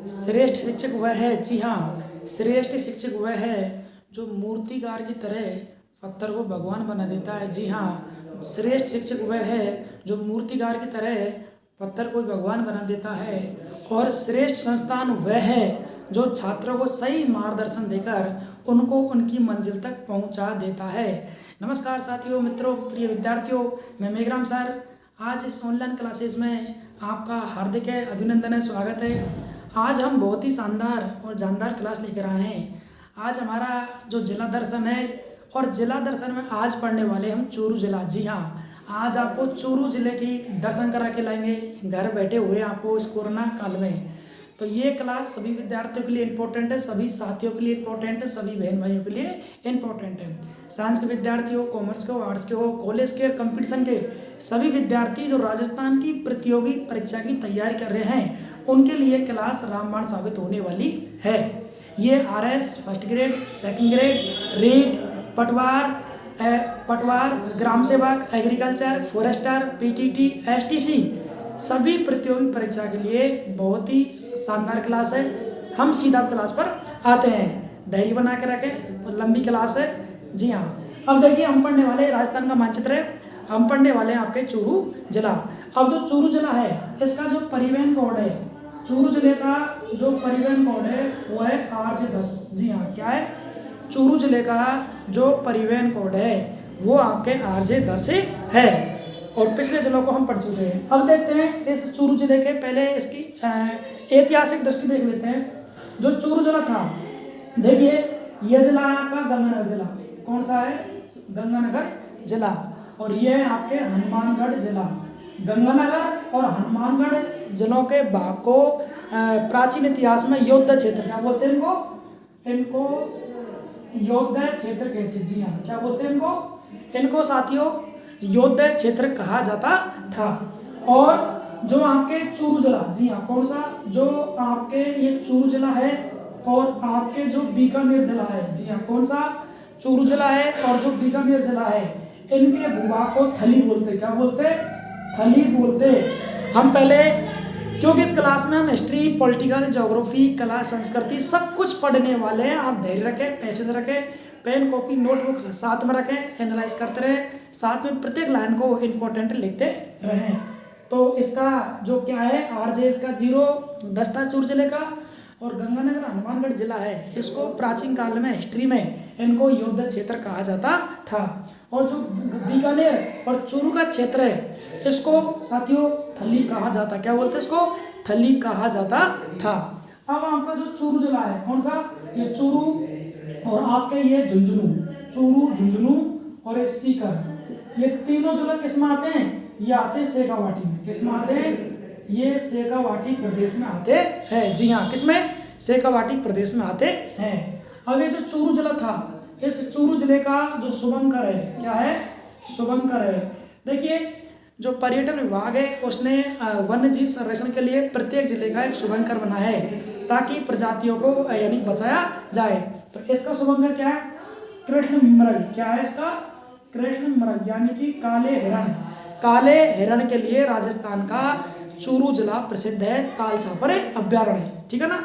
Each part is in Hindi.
श्रेष्ठ शिक्षक वह है, जी हाँ, श्रेष्ठ शिक्षक वह है जो मूर्तिकार की तरह पत्थर को भगवान बना देता है। जी हाँ, श्रेष्ठ शिक्षक वह है जो मूर्तिकार की तरह पत्थर को भगवान बना देता है। और श्रेष्ठ संस्थान वह है जो छात्रों को सही मार्गदर्शन देकर उनको उनकी मंजिल तक पहुंचा देता है। नमस्कार साथियों, मित्रों, प्रिय विद्यार्थियों, मैं मेघराम सर। आज इस ऑनलाइन क्लासेस में आपका हार्दिक अभिनंदन है, स्वागत है। आज हम बहुत ही शानदार और जानदार क्लास लेकर आए हैं। आज हमारा जो जिला दर्शन है, और जिला दर्शन में आज पढ़ने वाले हम चूरू जिला। जी हाँ, आज आपको चूरू जिले की दर्शन करा के लाएंगे घर बैठे हुए आपको इस कोरोना काल में। तो ये क्लास सभी विद्यार्थियों के लिए इम्पोर्टेंट है, सभी साथियों के लिए इम्पोर्टेंट है, सभी बहन भाइयों के लिए इम्पोर्टेंट है। साइंस के विद्यार्थी हो, कॉमर्स के हो, आर्ट्स के हो, कॉलेज के, कंपटीशन के सभी विद्यार्थी जो राजस्थान की प्रतियोगी परीक्षा की तैयारी कर रहे हैं, उनके लिए क्लास रामबाण साबित होने वाली है। ये RS first grade, second grade, read, पटवार, ग्राम सेवक, एग्रीकल्चर, फॉरेस्टर, पीटीटी, एसटीसी सभी प्रतियोगी परीक्षा के लिए बहुत ही शानदार क्लास है। हम सीधा क्लास पर आते हैं, डायरी बना के रखें, लंबी क्लास है। जी हाँ, अब देखिए हम पढ़ने वाले राजस्थान का मानचित्र है, हम पढ़ने वाले हैं आपके चूरू जिला। अब जो चूरू जिला है, इसका जो परिवहन कोड है, चूरू जिले का जो परिवहन कोड है वो है RJ10। जी हाँ, क्या है? चूरू जिले का जो परिवहन कोड है वो आपके RJ10 है। और पिछले जिलों को हम पढ़ चुके हैं। अब देखते हैं इस चूरू जिले के, पहले इसकी ऐतिहासिक दृष्टि देख लेते हैं। जो चूरू जिला था, देखिए यह जिला है आपका गंगानगर जिला। कौन सा है? गंगानगर जिला। और ये है आपके हनुमानगढ़ जिला। गंगानगर और हनुमानगढ़ जिलों के भाग को प्राचीन इतिहास में योद्धा क्षेत्र, क्या बोलते हैं इनको योद्धा क्षेत्र कहते हैं। जी हाँ, क्या बोलते हैं इनको साथियों योद्धा क्षेत्र कहा जाता था। और जो आपके चूरू जिला, जी हाँ, कौन सा? जो आपके ये चूरू जिला है और आपके जो बीकानेर जिला है, जी हाँ, कौन सा? चूरू जिला है और जो बीकानेर जिला है, इनके भूभाग को थली बोलते। क्या बोलते? थली बोलते। हम पहले, क्योंकि इस क्लास में हम हिस्ट्री, पॉलिटिकल, ज्योग्राफी, कला, संस्कृति सब कुछ पढ़ने वाले हैं। आप धैर्य रखें, पैसेज रखें, पेन, कॉपी, नोटबुक साथ में रखें, एनालाइज करते रहें, साथ में प्रत्येक लाइन को इम्पोर्टेंट लिखते रहें। तो इसका जो क्या है, RJ इसका 0 दस्ता चूरू जिले का, और गंगानगर हनुमानगढ़ जिला है, इसको प्राचीन काल में हिस्ट्री में इनको योद्धा क्षेत्र कहा जाता था। और जो बीकानेर और चूरू का क्षेत्र है, इसको साथियों थली कहा जाता। क्या बोलते हैं इसको? थली कहा जाता था। अब आपका जो चूरू जिला है, कौन सा? ये चूरू, और आपके ये झुंझुनू, चूरू, झुंझुनू और ये सीकर, ये तीनों जिला किस में आते हैं? ये आते हैं शेखावाटी में। किस में आते हैं? ये शेखावाटी प्रदेश में आते हैं। जी हाँ, किसमें? शेखावाटी प्रदेश में आते हैं। अब ये जो चूरू जिला था, इस चूरू जिले का जो शुभंकर है, क्या है? शुभंकर है। देखिए जो पर्यटन विभाग है, उसने वन्य जीव संरक्षण के लिए प्रत्येक जिले का एक शुभंकर बनाया है, ताकि प्रजातियों को यानी बचाया जाए। तो इसका शुभंकर क्या है? कृष्ण मृग। क्या है इसका? कृष्ण मृग, यानी कि काले हिरण। काले हिरण के लिए राजस्थान का चूरू जिला प्रसिद्ध है, तालछापर अभ्यारण्य। ठीक है ना?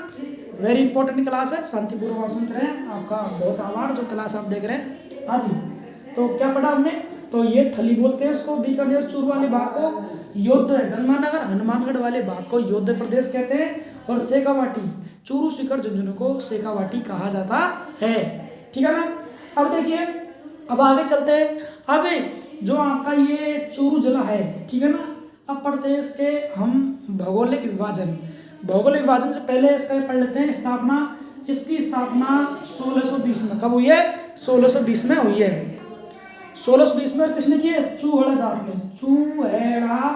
वेरी इंपॉर्टेंट क्लास है, शांतिपूर्वक सुनते रहें। आपका बहुत आभार जो क्लास आप देख रहे हैं। हाँ जी, तो क्या पढ़ा हमने? तो ये थली बोलते हैं इसको, बीकानेर चूरू वाले भाग को योद्ध, गंगानगर हनुमानगढ़ वाले भाग को योद्ध प्रदेश कहते हैं, और शेखावाटी, चूरू, सीकर, झुंझुनू को शेखावाटी कहा जाता है। ठीक है ना? अब देखिए, अब आगे चलते हैं। अब जो आपका ये चूरू जिला है, ठीक है ना, अब पढ़ते हैं इसके हम भौगोलिक विभाजन। भौगोलिक विभाजन से पहले इसका पढ़ लेते हैं स्थापना। इसकी स्थापना 1620 में। कब हुई है? 1620 में हुई है। 1620 में किसने की है? चूहड़ा जाट ने। चूहड़ा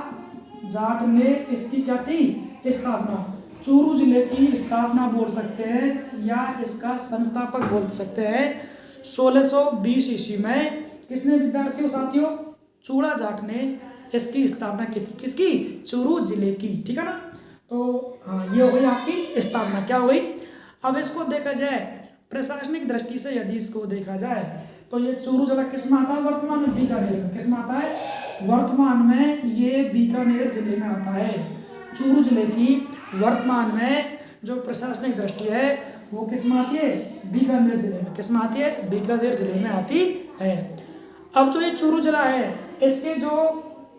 जाट ने इसकी क्या थी? स्थापना। चूरू जिले की स्थापना बोल सकते हैं, या इसका संस्थापक बोल सकते हैं। 1620 ईस्वी में किसने विद्यार्थियों साथियों? चूड़ा जाट ने इसकी स्थापना की थी। किसकी? चूरू जिले की। ठीक है ना? तो हाँ, ये हो गई आपकी स्थापना। क्या हो गई? अब इसको देखा जाए प्रशासनिक दृष्टि से, यदि इसको देखा जाए तो ये चूरू जिला किस में आता है? वर्तमान में बीकानेर में। किस में आता है? वर्तमान में ये बीकानेर जिले में आता है। चूरू जिले की वर्तमान में जो प्रशासनिक दृष्टि है वो किस में आती है, बीकानेर जिले में। किस में आती है, बीकानेर जिले में आती है। अब जो ये चूरू जिला है इसके जो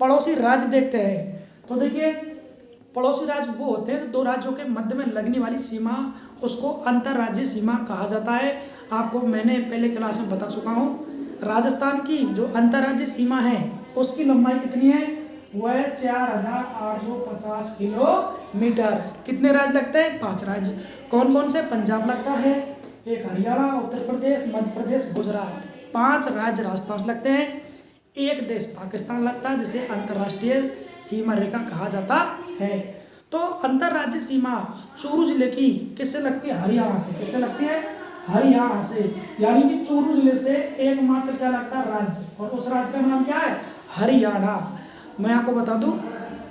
पड़ोसी राज्य देखते हैं, तो देखिए पड़ोसी राज्य वो होते हैं दो राज्यों के मध्य में लगने वाली सीमा, उसको अंतर्राज्यीय सीमा कहा जाता है। आपको मैंने पहले क्लास में बता चुका हूँ। राजस्थान की जो अंतर्राज्यीय सीमा है उसकी लंबाई कितनी है, वह 4850 किलोमीटर। कितने राज्य लगते हैं, 5 राज्य। कौन कौन से, पंजाब लगता है, एक हरियाणा, उत्तर प्रदेश, मध्य प्रदेश, गुजरात, 5 राज्य राजस्थान से लगते हैं। एक देश पाकिस्तान लगता है जिसे अंतर्राष्ट्रीय सीमा रेखा कहा जाता है। तो अंतर्राज्यीय सीमा चूरू जिले की किससे लगती है, हरियाणा से। किससे लगती है, हरियाणा से। यानी कि चूरू जिले से एकमात्र क्या लगता है, राज्य, और उस राज्य का नाम क्या है, हरियाणा। मैं आपको बता दूं,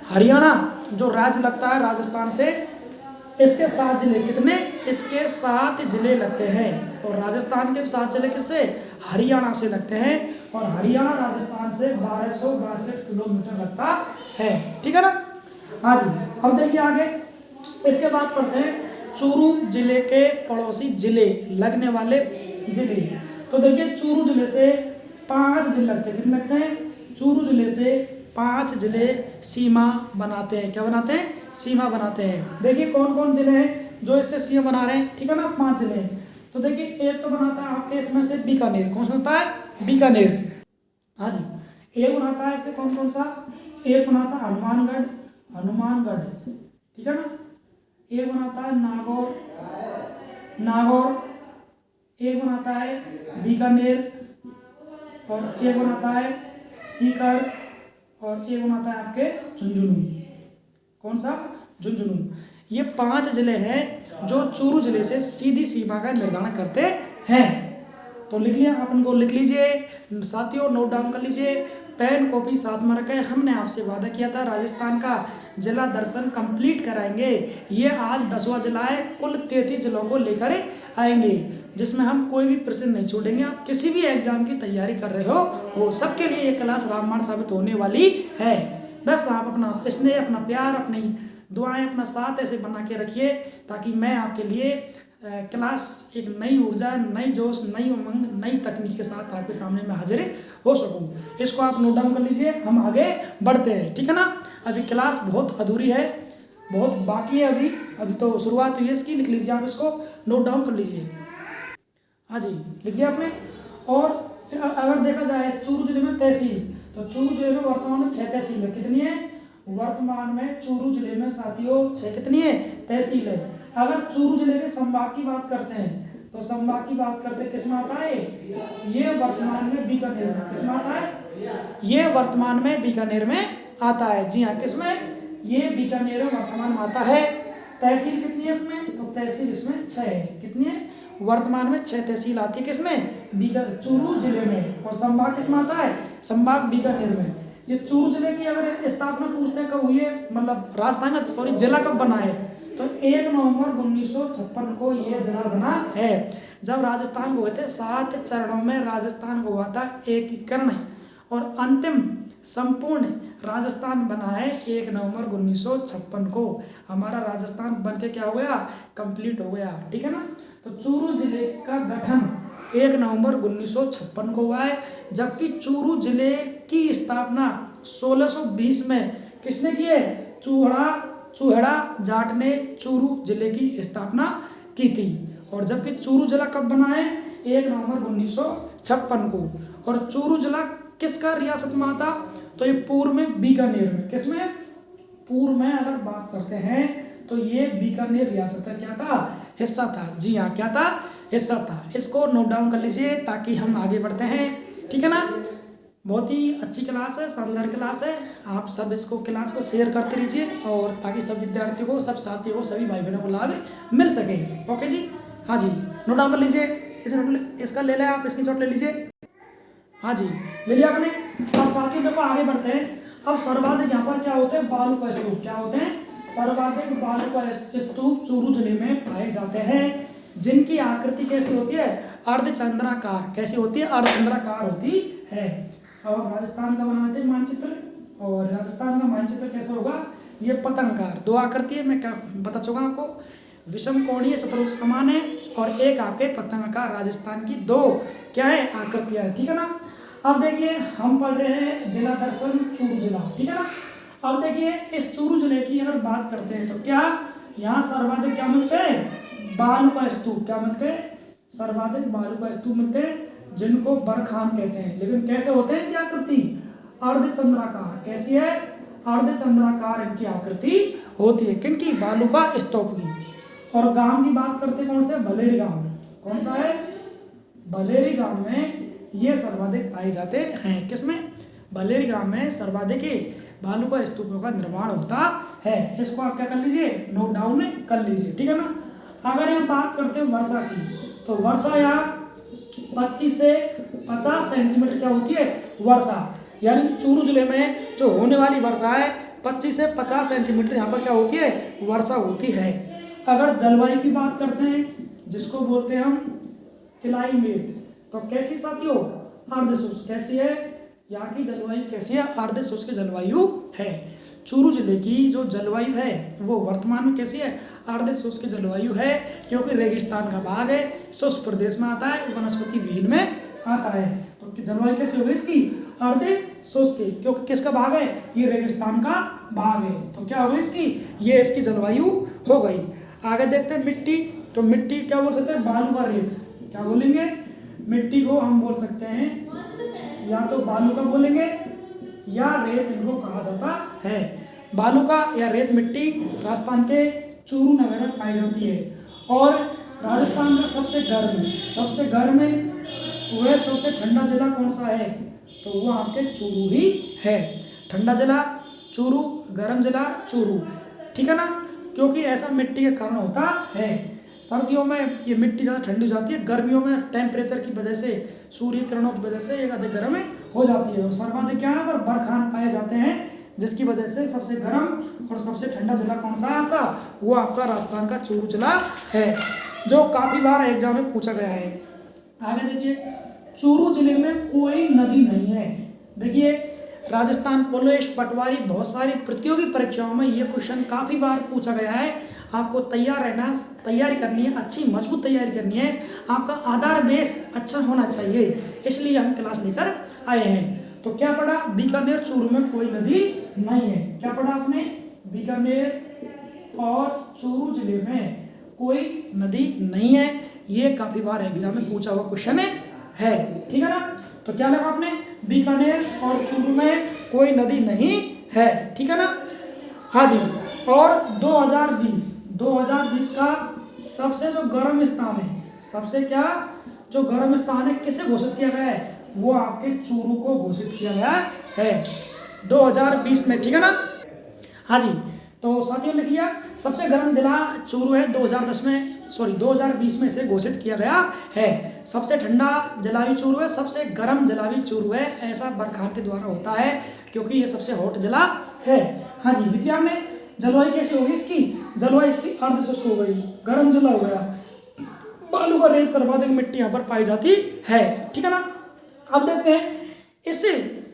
हरियाणा जो राज्य लगता है राजस्थान से, इसके 7 जिले कितने, इसके 7 जिले लगते हैं। और राजस्थान के 7 जिले किससे, हरियाणा से लगते हैं। और हरियाणा राजस्थान से 1262 किलोमीटर लगता है। ठीक है ना। हाँ जी, अब देखिए आगे इसके बाद पढ़ते हैं चूरू जिले के पड़ोसी जिले, लगने वाले जिले। तो देखिए चूरू जिले से 5 जिले लगते हैं। कितने लगते हैं, चूरू जिले से 5 जिले सीमा बनाते हैं। क्या बनाते हैं, सीमा बनाते हैं। देखिए कौन कौन जिले हैं जो इससे सीमा बना रहे हैं, ठीक है ना, 5 जिले हैं। तो देखिए एक तो बनाता है आपके इसमें से बीकानेर। कौन सा होता है, बीकानेर। हाँ जी, एक बनाता है इससे कौन कौन सा, एक बनाता है हनुमानगढ़, हनुमानगढ़, ठीक है ना। एक बनाता है नागौर, नागौर। एक बनाता है बीकानेर, और एक बनाता है सीकर, और एक बनाता है आपके झुंझुनू। कौन सा, झुंझुनू। ये 5 जिले हैं जो चूरू जिले से सीधी सीमा का निर्धारण करते हैं। तो लिख लिया, अपन को लिख लीजिए साथियों, नोट डाउन कर लीजिए, पेन कॉपी साथ में रखें। हमने आपसे वादा किया था राजस्थान का जिला दर्शन कंप्लीट कराएंगे। ये आज 10वां जिला है, कुल 33 जिलों को लेकर आएंगे, जिसमें हम कोई भी प्रश्न नहीं छोड़ेंगे। आप किसी भी एग्जाम की तैयारी कर रहे हो सबके लिए ये क्लास रामबाण साबित होने वाली है। बस आप अपना स्नेह, अपना प्यार, अपनी दुआएं, अपना साथ ऐसे बना के रखिए ताकि मैं आपके लिए क्लास एक नई ऊर्जा, नई जोश, नई उमंग, नई तकनीक के साथ आपके सामने मैं हाजिर हो सकूं। इसको आप नोट डाउन कर लीजिए, हम आगे बढ़ते हैं, ठीक है ना। अभी क्लास बहुत अधूरी है, बहुत बाकी है, अभी तो शुरुआत हुई है इसकी। लिख लीजिए, आप इसको नोट डाउन कर लीजिए। हाँ जी, लिख दिया आपने। और अगर देखा जाए चूरू जिले में तहसील, तो चूरू जिले में वर्तमान में 6 तहसील है। कितनी है, वर्तमान में चूरू जिले में साथियों 6 कितनी है, तहसील है। अगर चूरू जिले के संभाग की बात करते हैं तो संभाग की बात करते किस में आता है, ये वर्तमान में बीकानेर में। किस में आता है, ये वर्तमान में बीकानेर में आता है। जी हाँ, किस में, ये बीकानेर में वर्तमान में आता है। तहसील कितनी है इसमें, तो तहसील इसमें 6 है। कितनी है, वर्तमान में 6 तहसील आती है। किसमें, चूरू जिले में। और संभाग किस में आता है, संभाग बीकानेर में। ये चूरू जिले की अगर स्थापना पूछते हैं कब हुई है, मतलब राजस्थान जिला कब बना है, तो 1 नवंबर 1956 को ये जिला बना है। जब राजस्थान को हुए थे 7 चरणों में राजस्थान को हुआ था एकीकरण, और अंतिम संपूर्ण राजस्थान बना है 1 नवंबर 1956 को। हमारा राजस्थान बन के क्या हो गया, कंप्लीट हो गया, ठीक है ना। तो चूरू जिले का गठन 1 नवंबर 1956 को हुआ है, जबकि चूरू जिले की स्थापना 1620 में किसने की है, चूहड़ा जाट ने चूरू जिले की स्थापना की थी। और जबकि चूरू जिला कब बना है, 1 नवंबर 1956 को। और चूरू जिला किसका रियासत में आता, तो ये पूर्व में बीकानेर में। किसमें, पूर्व में अगर बात करते हैं तो ये बीकानेर रियासत का क्या था, हिस्सा था। जी हाँ, क्या था, हिस्सा था। इसको नोट डाउन कर लीजिए ताकि हम आगे बढ़ते हैं, ठीक है ना। बहुत ही अच्छी क्लास है, शानदार क्लास है। आप सब इसको क्लास को शेयर करते रहिए, और ताकि सब विद्यार्थियों को, सब साथियों को, सभी भाई बहनों को लाभ मिल सके। ओके जी, हाँ जी, नोट डाउन कर लीजिए। इसका ले लें आप, स्क्रीनशॉट ले लीजिए। हाँ जी, ले लिया आपने। अब साथियों देखो आगे बढ़ते हैं। अब सर्वाधिक यहाँ पर क्या होते हैं, बालू का स्तूप। क्या होते हैं, सर्वाधिक बालू का स्तूप चूरू जिले में पाए जाते हैं, जिनकी आकृति कैसी होती है, अर्धचंद्राकार। कैसी होती है, अर्धचंद्राकार होती है। अब राजस्थान का बना देते मानचित्र, और राजस्थान का मानचित्र कैसा होगा, ये पतंगकार। 2 आकृति है, मैं क्या बता चुका आपको। विषम कोणीय चतुर्भुज समान है और एक आपके पतंगाकार राजस्थान की 2 क्या है आकृतियां है, ठीक है ना। अब देखिए हम पढ़ रहे हैं जिला दर्शन चूरू जिला, ठीक है ना। अब देखिए इस चूरू जिले की अगर बात करते हैं तो क्या यहाँ सर्वाधिक क्या मिलते हैं, बालू का स्तूप क्या मिलते हैं, सर्वाधिक बालू का स्तूप मिलते हैं जिनको बरखान कहते हैं। लेकिन कैसे होते हैं, क्या आकृति, अर्धचंद्राकार। कैसी है, अर्धचंद्राकार इनकी आकृति होती है, किनकी, बालू का स्तूप की। और गांव की बात करते कौन से, भलेरी गांव। कौन सा है, भलेरी गांव में ये सर्वाधिक पाए जाते हैं। किसमें, भलेरी गांव में सर्वाधिक बालू का स्तूपों का निर्माण होता है। इसको आप क्या कर लीजिए, नोट डाउन कर लीजिए, ठीक है ना। अगर हम बात करते हैं वर्षा की, तो वर्षा यहाँ 25 से 50 सेंटीमीटर क्या होती है वर्षा, यानी कि चूरू जिले में जो होने वाली वर्षा है 25 से 50 सेंटीमीटर यहाँ पर क्या होती है वर्षा होती है। अगर जलवायु की बात करते हैं जिसको बोलते हैं हम क्लाइमेट, तो कैसी साथियों, अर्धशुष्क। कैसी है, यहाँ की जलवायु कैसी है, अर्धशुष्क जलवायु है। चूरू जिले की जो जलवायु है वो वर्तमान में कैसी है, अर्धशुष्क जलवायु है, क्योंकि रेगिस्तान का भाग है, शुष्क प्रदेश में आता है, वनस्पति विहीन में आता है। तो जलवायु कैसी हो गई इसकी, अर्धशुष्क, क्योंकि किसका भाग है, ये रेगिस्तान का भाग है। तो क्या हो गई इसकी, ये इसकी जलवायु हो गई। आगे देखते हैं मिट्टी, तो मिट्टी क्या बोल सकते हैं, बालू का रेत। क्या बोलेंगे, मिट्टी को हम बोल सकते हैं या तो बालू का बोलेंगे या रेत इनको कहा जाता है। बालू का या रेत मिट्टी राजस्थान के चूरू नगर में पाई जाती है। और राजस्थान का सबसे गर्म वह सबसे ठंडा जिला कौन सा है, तो वो आपके चूरू ही है। ठंडा जिला चूरू, गर्म जिला चूरू, ठीक है ना, क्योंकि ऐसा मिट्टी के कारण होता है। सर्दियों में ये मिट्टी ज़्यादा ठंडी हो जाती है, गर्मियों में टेम्परेचर की वजह से, सूर्य किरणों की वजह से एक अधिक गर्म हो जाती है। और सर्वाधिक क्या है पर बरखान पाए जाते हैं, जिसकी वजह से सबसे गर्म और सबसे ठंडा जिला कौन सा है आपका, वो आपका राजस्थान का चूरू जिला है, जो काफ़ी बार एग्जाम में पूछा गया है। आगे देखिए, चूरू जिले में कोई नदी नहीं है। देखिए राजस्थान पुलिस, पटवारी, बहुत सारी प्रतियोगी परीक्षाओं में ये क्वेश्चन काफ़ी बार पूछा गया है। आपको तैयार रहना, तैयारी करनी है, अच्छी मजबूत तैयारी करनी है, आपका आधार बेस अच्छा होना चाहिए, इसलिए हम क्लास लेकर आए हैं। तो क्या पढ़ा, बीकानेर चूरू में कोई नदी नहीं है। क्या पढ़ा आपने, बीकानेर और चूरू जिले में कोई नदी नहीं है, ये काफ़ी बार एग्जाम में पूछा हुआ क्वेश्चन है, ठीक है ना। तो क्या लगा आपने, बीकानेर और चूरू में कोई नदी नहीं है, ठीक है ना। हाँ जी, और 2020 का सबसे जो गर्म स्थान है, सबसे क्या जो गर्म स्थान है किसे घोषित किया गया है, वो आपके चूरू को घोषित किया गया है 2020 में, ठीक है ना। हाँ जी, तो साथियों लिख लिया, सबसे गर्म जिला चूरू है, 2020 में इसे घोषित किया गया है। सबसे ठंडा जिला भी चूरू है, सबसे गर्म जिला भी चूरू है, ऐसा बरखान के द्वारा होता है, क्योंकि ये सबसे हॉट जिला है। हाँ जी, विद्या में जलवायु कैसी होगी इसकी, जलवायु इसकी अर्धशुष्क हो गई, गर्म जिला हो गया, बालू का रेत सर्वाधिक मिट्टी यहाँ पर पाई जाती है, ठीक है ना। अब देखते हैं इस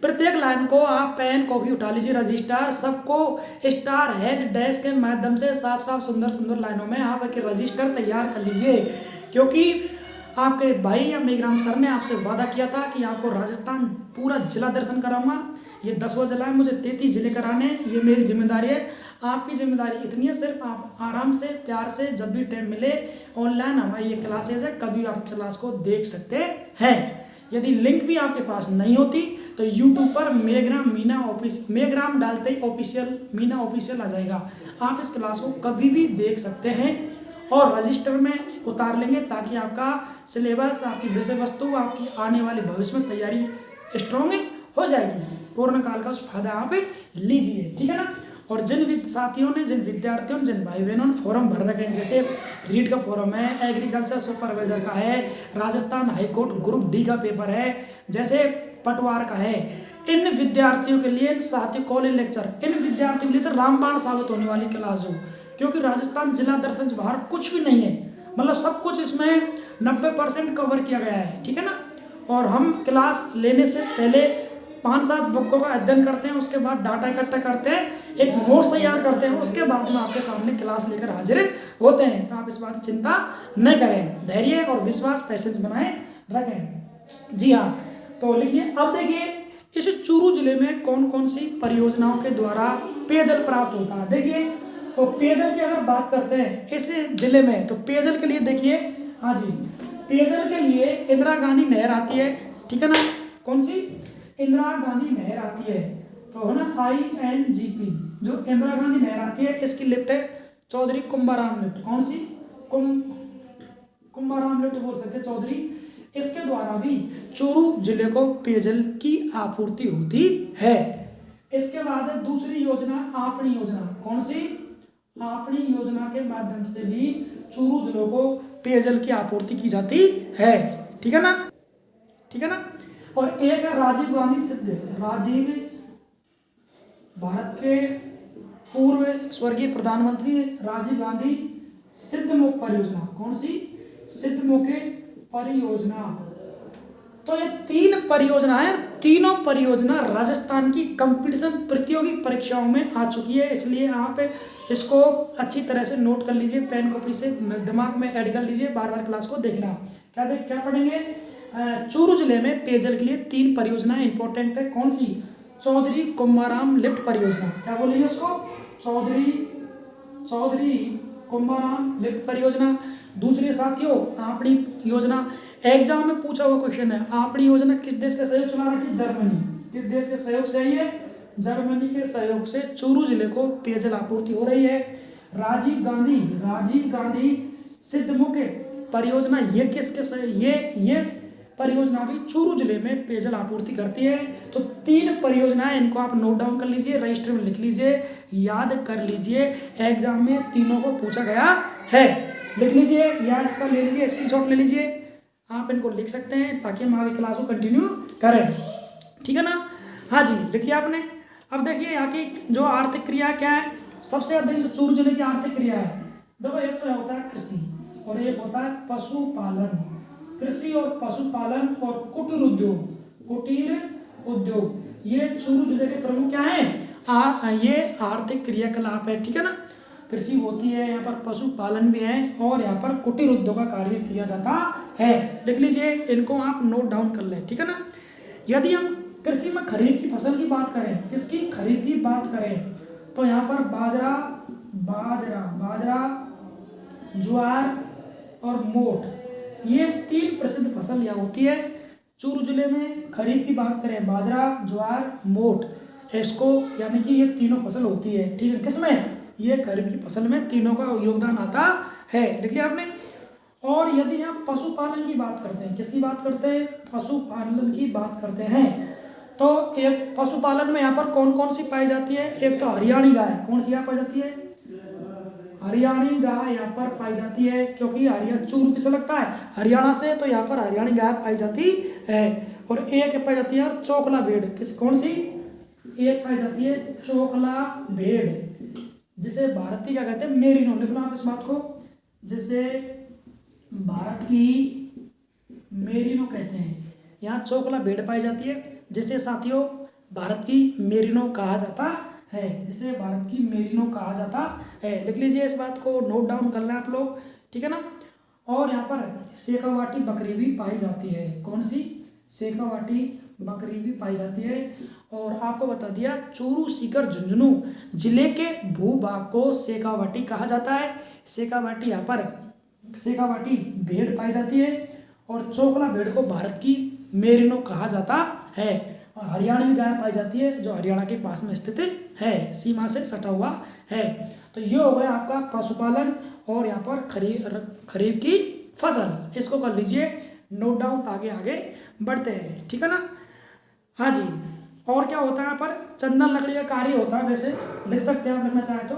प्रत्येक लाइन को आप पेन कॉपी उठा लीजिए, रजिस्टर सबको स्टार हैज डैश के माध्यम से साफ साफ सुंदर सुंदर लाइनों में आप एक रजिस्टर तैयार कर लीजिए, क्योंकि आपके भाई या मेघराम सर ने आपसे वादा किया था कि आपको राजस्थान पूरा जिला दर्शन कराऊंगा। ये 10वां जिला है, मुझे 33 जिले कराने, ये मेरी जिम्मेदारी है। आपकी जिम्मेदारी इतनी है, सिर्फ आप आराम से प्यार से जब भी टाइम मिले ऑनलाइन हमारी ये क्लासेज है, कभी आप क्लास को देख सकते हैं। यदि लिंक भी आपके पास नहीं होती तो यूट्यूब पर मेघराम डालते ही ऑफिशियल मीना ऑफिशियल आ जाएगा, आप इस क्लास को कभी भी देख सकते हैं और रजिस्टर में उतार लेंगे, ताकि आपका सिलेबस, आपकी विषय वस्तु, आपकी आने वाले भविष्य में तैयारी स्ट्रॉन्ग हो जाएगी। कोरोना काल का उस फायदा आप लीजिए, ठीक है ना। और जिन साथियों ने, जिन विद्यार्थियों ने, जिन भाई बहनों ने फॉर्म भर रखे हैं, जैसे रीड का फॉर्म है, एग्रीकल्चर सुपरवाइजर का है, राजस्थान हाईकोर्ट ग्रुप डी का पेपर है, जैसे पटवार का है, इन विद्यार्थियों के लिए साथियों कॉलेज लेक्चर, इन विद्यार्थियों के लिए तो रामबाण साबित होने वाली क्लास हो, क्योंकि राजस्थान जिला दर्शन से बाहर कुछ भी नहीं है, मतलब सब कुछ इसमें 90% कवर किया गया है, ठीक है ना। और हम क्लास लेने से पहले 5-7 बुकों का अध्ययन करते हैं, उसके बाद डाटा इकट्ठा करते हैं, एक नोट्स तैयार करते हैं, उसके बाद में आपके सामने क्लास लेकर हाजिर होते हैं। तो आप इस बात की चिंता न करें, धैर्य और विश्वास पैसेंस बनाए रखें। जी हाँ, तो लिखिए। अब देखिए इस चूरू जिले में कौन कौन सी परियोजनाओं के द्वारा पेयजल प्राप्त होता है। देखिए तो पेयजल की अगर बात करते हैं इस जिले में, तो पेयजल के लिए देखिए, हाँ जी, पेयजल के लिए इंदिरा गांधी नहर आती है, ठीक है ना। कौन सी? इंदिरा गांधी नहर आती है, तो है ना INGP, जो इंदिरा गांधी नहर आती है, इसकी लिफ्ट है चौधरी कुंभाराम लिफ्ट। कौन सी? कुंभाराम लिफ्ट बोल सकते चौधरी। इसके द्वारा भी चूरू जिले को पेयजल की आपूर्ति होती है। इसके बाद दूसरी योजना आपणी योजना। कौन सी? आपणी योजना के माध्यम से भी चूरू जिले को पेयजल की आपूर्ति की जाती है, ठीक है ना, ठीक है ना। और एक है राजीव गांधी सिद्ध, राजीव, भारत के पूर्व स्वर्गीय प्रधानमंत्री राजीव गांधी सिद्धमुख परियोजना। कौन सी? सिद्धमुख परियोजना। तो ये 3 परियोजना है, तीनों परियोजना राजस्थान की कंपटीशन प्रतियोगी परीक्षाओं में आ चुकी है, इसलिए आप इसको अच्छी तरह से नोट कर लीजिए, पेन कॉपी से दिमाग में ऐड कर लीजिए, बार बार क्लास को देखना। क्या पढ़ेंगे? चूरू जिले में पेयजल के लिए 3 परियोजनाएं इंपॉर्टेंट है। कौन सी? चौधरी कुंभाराम लिफ्ट परियोजना। क्या बोलेंगे उसको? चौधरी कुंभाराम लिफ्ट परियोजना। दूसरी साथियों आपणी योजना। एग्जाम में पूछा हुआ क्वेश्चन है, आपणी योजना किस देश के सहयोग चला रखी? जर्मनी। किस देश के सहयोग से है ये? जर्मनी के सहयोग से चूरू जिले को पेयजल आपूर्ति हो रही है। राजीव गांधी सिद्धमुख परियोजना, ये किसके ये परियोजना भी चूरू जिले में पेयजल आपूर्ति करती है। तो 3 परियोजनाएं, इनको आप नोट डाउन कर लीजिए, रजिस्टर में लिख लीजिए, याद कर लीजिए, एग्जाम में तीनों को पूछा गया है। लिख लीजिए या इसका ले लीजिए, स्क्रीनशॉट ले लीजिए, आप इनको लिख सकते हैं ताकि हम आगे क्लास को कंटिन्यू करें, ठीक है ना। हाँ जी, लिख लिया आपने। अब देखिए यहाँ की जो आर्थिक क्रिया क्या है, सबसे अधिक जो चूरू जिले की आर्थिक क्रिया है, देखो एक तो होता है कृषि और एक होता है पशुपालन। कृषि और पशुपालन और कुटीर उद्योग, ये चूरू जिले के प्रमुख क्या है? ये आर्थिक क्रियाकलाप है, ठीक है ना। कृषि होती है यहाँ पर, पशुपालन भी है और यहाँ पर कुटीर उद्योग का कार्य किया जाता है। लिख लीजिए, इनको आप नोट डाउन कर लें, ठीक है ना। यदि हम कृषि में खरीफ की फसल की बात करें, किसकी? खरीफ की बात करें, तो यहाँ पर बाजरा, ज्वार और मोठ, ये 3 प्रसिद्ध फसल यहाँ होती है चूरू जिले में। खरीफ की बात करें, बाजरा, ज्वार, मोठ, इसको यानी कि ये तीनों फसल होती है, ठीक है। किसमें? ये खरीफ की फसल में तीनों का योगदान आता है, लिख लिया आपने। और यदि हम पशुपालन की बात करते हैं, किसकी बात करते हैं? पशुपालन की बात करते हैं, तो एक पशुपालन में यहाँ पर कौन कौन सी पाई जाती है? एक तो हरियाणी गाय। कौन सी यहाँ पाई जाती है? हरियाणी गाय यहाँ पर पाई जाती है, क्योंकि हरियाणा चूरू किसे लगता है? हरियाणा से, तो यहाँ पर हरियाणी गाय पाई जाती है। और एक पाई जाती है चोकला भेड़। कौन सी? एक पाई जाती है चोकला भेड़, जिसे भारत की क्या कहते हैं? मेरिनो। लिखना आप इस बात को, जिसे भारत की मेरिनो कहते हैं। यहाँ चोकला भेड़ पाई जाती है, जिसे साथियों भारत की मेरिनो कहा जाता है, जिसे भारत की मेरिनो कहा जाता है। लिख लीजिए इस बात को, नोट डाउन कर लें आप लोग, ठीक है ना। और यहाँ पर शेखावाटी बकरी भी पाई जाती है। कौन सी? शेखावाटी बकरी भी पाई जाती है। और आपको बता दिया, चूरू, सीकर, झुंझुनू जिले के भूभाग को शेखावाटी कहा जाता है। शेखावाटी यहाँ पर शेखावाटी भेड़ पाई जाती है और चोकला भेड़ को भारत की मेरिनो कहा जाता है। और हरियाणवी गाय पाई जाती है, जो हरियाणा के पास में स्थित है, सीमा से सटा हुआ है। तो ये हो गया आपका पशुपालन और यहाँ पर खरीफ की फसल, इसको कर लीजिए नोट डाउन, ताकि आगे बढ़ते हैं, ठीक है ना। हाँ जी, और क्या होता है यहाँ पर? चंदन लकड़ी का कार्य होता है, वैसे लिख सकते हैं आप, लिखना चाहे तो।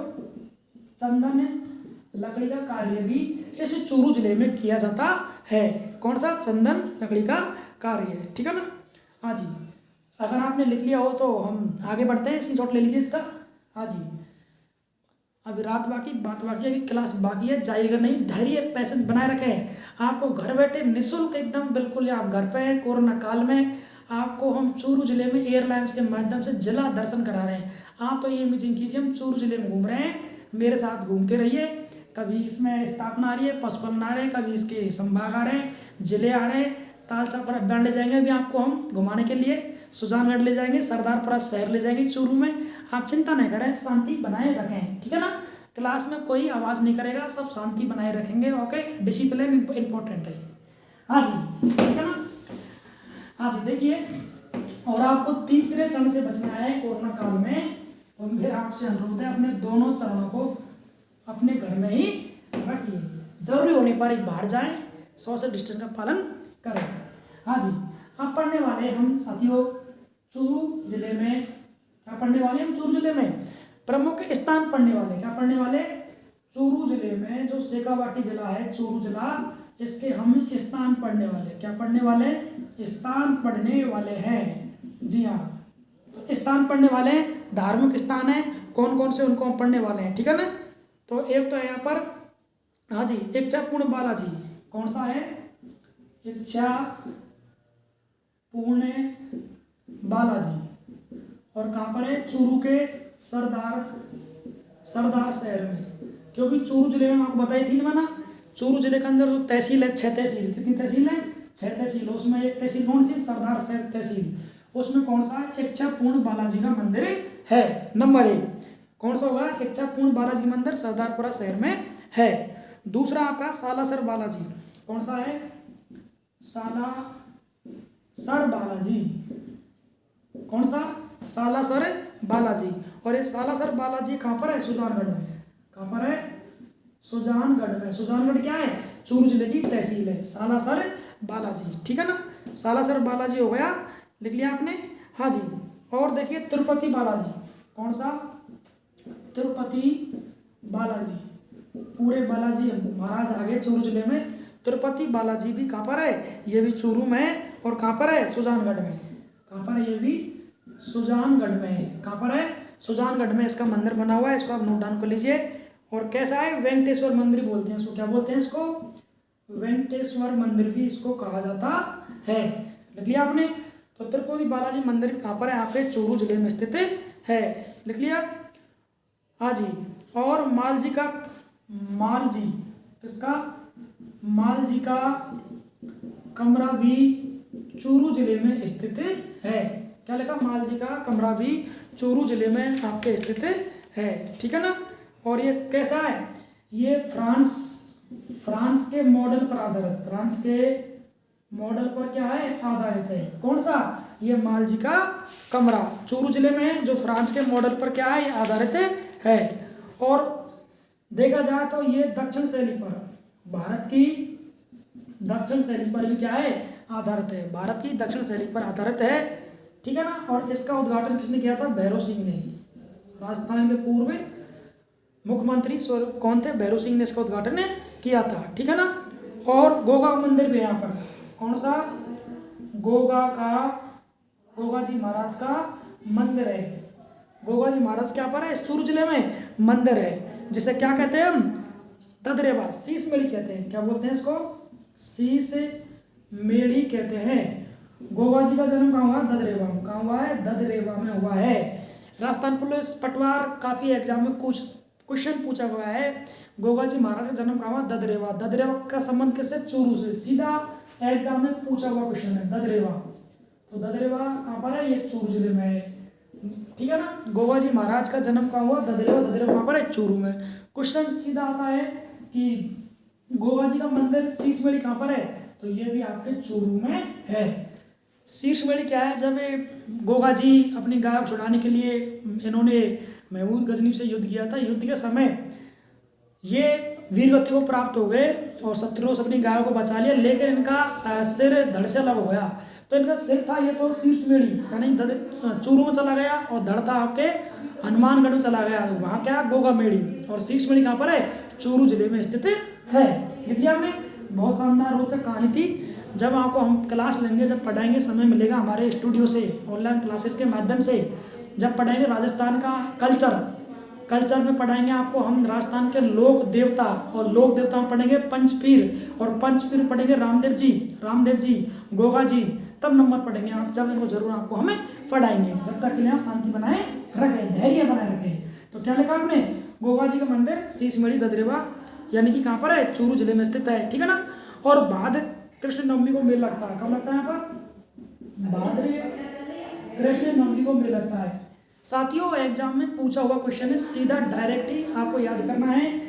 चंदन लकड़ी का कार्य भी इस चूरू जिले में किया जाता है। कौन सा? चंदन लकड़ी का कार्य, ठीक है ना। हाँ जी, अगर आपने लिख लिया हो तो हम आगे बढ़ते हैं, स्क्रीनशॉट ले लीजिए इसका। हाँ जी, अभी बात बाकी अभी क्लास बाकी है, जाइएगा नहीं, धैर्य पैसेंस बनाए रखें। आपको घर बैठे निःशुल्क एकदम बिल्कुल, आप घर पे हैं, कोरोना काल में आपको हम चूरू जिले में एयरलाइंस के माध्यम से जिला दर्शन करा रहे हैं। आप तो ये इमेजिन कीजिए हम चूरू जिले में घूम रहे हैं, मेरे साथ घूमते रहिए। कभी इसमें स्थापना आ रही है, पशुपालन आ रहे हैं, कभी इसके संभाग आ रहे हैं, जिले आ रहे हैं, तालचा पर अभ्यारण ले जाएंगे अभी आपको हम घुमाने के लिए, सुजानगढ़ ले जाएंगे, सरदारपुरा शहर ले जाएंगे चूरू में। आप चिंता नहीं करें, शांति बनाए रखें, ठीक है ना। क्लास में कोई आवाज़ नहीं करेगा, सब शांति बनाए रखेंगे। ओके, डिसिप्लिन इम्पोर्टेंट है। हाँ जी, ठीक है ना। हाँ जी, देखिए, और आपको तीसरे चरण से बचना है कोरोना काल में, तो फिर आपसे अनुरोध है अपने दोनों चरणों को अपने घर में ही रखिए। जरूरी होने पर ही बाहर जाएं, सोशल डिस्टेंस का पालन करें। हाँ जी, अब पढ़ने वाले हम साथियों चूरू जिले में, क्या पढ़ने वाले हम चूरू जिले में प्रमुख स्थान पढ़ने वाले, क्या पढ़ने वाले चूरू जिले में जो शेखावाटी जिला है, चूरू जिला, इसके हम स्थान पढ़ने वाले, क्या पढ़ने वाले, स्थान पढ़ने वाले हैं। जी हाँ, तो स्थान पढ़ने वाले धार्मिक स्थान है, कौन कौन से उनको हम पढ़ने वाले हैं, ठीक है ना। तो एक तो है यहाँ पर, हाँ जी, इच्छापूर्ण बालाजी, कौन सा है, इच्छापूर्ण बालाजी, और कहाँ पर है, चूरू के सरदार शहर में। क्योंकि चूरू जिले में आपको बताई थी ना, चूरू जिले के अंदर जो तहसील है, 6 तहसील, कितनी तहसील है, 6 तहसील, उसमें एक तहसील कौन सी, सरदार शहर तहसील, उसमें कौन सा, इच्छापूर्ण बालाजी का मंदिर है। नंबर 1 कौन सा होगा, इच्छापूर्ण बालाजी मंदिर सरदारपुरा शहर में है। दूसरा आपका सालासर बालाजी, कौन सा है, सालासर बालाजी, कौन सा, सालासर बालाजी। और ये सालासर बालाजी कहाँ पर है, सुजानगढ़ में, कहाँ पर है, सुजानगढ़ में। सुजानगढ़ क्या है, चूरू जिले की तहसील है, सालासर बालाजी, ठीक है ना। सालासर बालाजी हो गया, लिख लिया आपने। हाँ जी, और देखिए तिरुपति बालाजी, कौन सा, तिरुपति बालाजी, पूरे बालाजी महाराज आ गए चूरू जिले में। तिरुपति बालाजी भी कहाँ पर है, ये भी चूरू में है, और कहाँ पर है, सुजानगढ़ में। कहाँ पर है, ये भी सुजानगढ़ में है। कहाँ पर है, सुजानगढ़ में इसका मंदिर बना हुआ है, इसको आप नोट डाउन कर लीजिए। और कैसा है, वेंकटेश्वर मंदिर बोलते हैं इसको, क्या बोलते हैं इसको, वेंकटेश्वर मंदिर भी इसको कहा जाता है। लिख लिया आपने। तो तिरुपति बालाजी मंदिर कहाँ पर है, आपके चूरू जिले में स्थित है, लिख लिया। हाँ जी, और मालजी का, मालजी, किसका, मालजी का कमरा भी चूरू जिले में स्थित है। क्या लिखा, मालजी का कमरा भी चूरू जिले में आपके स्थित है, ठीक है ना। और ये कैसा है, ये फ्रांस के मॉडल पर आधारित, फ्रांस के मॉडल पर क्या है, आधारित है। कौन सा, ये मालजी का कमरा चूरू जिले में है, जो फ्रांस के मॉडल पर क्या है, आधारित है। और देखा जाए तो ये दक्षिण शैली पर, भारत की दक्षिण शैली पर भी क्या है, आधारित है, भारत की दक्षिण शैली पर आधारित है, ठीक है ना। और इसका उद्घाटन किसने किया था, भैरव सिंह ने, राजस्थान के पूर्व मुख्यमंत्री कौन थे, भैरव सिंह ने इसका उद्घाटन किया था, ठीक है ना। और गोगा मंदिर भी यहाँ पर, कौन सा, गोगा जी महाराज का मंदिर है। गोगा जी महाराज क्या पर है, चूरू जिले में मंदिर है, जिसे क्या कहते हैं हम, ददरेवा, शीश मेड़ी कहते हैं। क्या बोलते हैं इसको, शीश मेड़ी कहते हैं। गोगा जी का जन्म कहाँ हुआ, ददरेवा में। कहाँ हुआ है, ददरेवा में हुआ है। राजस्थान पुलिस पटवार काफी एग्जाम में कुछ क्वेश्चन पूछा हुआ है, गोगा जी महाराज का जन्म कहाँ हुआ, ददरेवा। ददरेवा का संबंध किससे, चूरू से, सीधा एग्जाम में पूछा हुआ क्वेश्चन है, ददरेवा। तो ददरेवा कहाँ पर है, ये चूरू जिले में है, ठीक है ना। गोगा जी महाराज का जन्म कहाँ हुआ, ददरेवा। ददरेवा कहाँ पर है, चूरू में। क्वेश्चन सीधा आता है कि गोगा जी का मंदिर शीश मेड़ी कहाँ पर है, तो ये भी आपके चूरू में है। शीश मेड़ी क्या है, जब गोगा जी अपनी गाय को छुड़ाने के लिए इन्होंने महमूद गजनी से युद्ध किया था, युद्ध के समय ये वीरगति को प्राप्त हो गए और शत्रुओं से अपनी गायों को बचा लिया, लेकिन इनका सिर धड़ से अलग हो गया। तो इनका सिर था ये तो शीश मेड़ी, यानी चूरू में चला गया, और धड़ था आपके हनुमानगढ़ में चला गया, तो वहाँ क्या, गोगा मेड़ी। और शीश मेड़ी कहाँ पर है, चूरू जिले में स्थित है। विद्या में बहुत शानदार रोचक कहानी थी। जब आपको हम क्लास लेंगे, जब पढ़ाएंगे, समय मिलेगा हमारे स्टूडियो से, ऑनलाइन क्लासेस के माध्यम से जब पढ़ाएंगे, राजस्थान का कल्चर में पढ़ाएंगे आपको हम, राजस्थान के लोक देवता, और लोक देवता में पढ़ेंगे पंचपीर, और पंचपीर पढ़ेंगे रामदेव जी, गोगा जी, तब नंबर पढ़ेंगे आप, जब इनको जरूर आपको हमें पढ़ाएंगे। जब तक के लिए आप शांति बनाए रखें, धैर्य बनाए रखें। तो क्या लिखा आपने, गोगा जी का मंदिर शीशमढ़ी ददरेवा यानी कि कहाँ पर है, चूरू जिले में स्थित है, ठीक है ना। और भाद्र कृष्ण नवमी को मेला लगता है, कब लगता है यहाँ पर, भाद्र कृष्ण नवमी को मेला लगता है। साथियों एग्जाम में पूछा हुआ क्वेश्चन है, सीधा डायरेक्ट ही आपको याद करना है।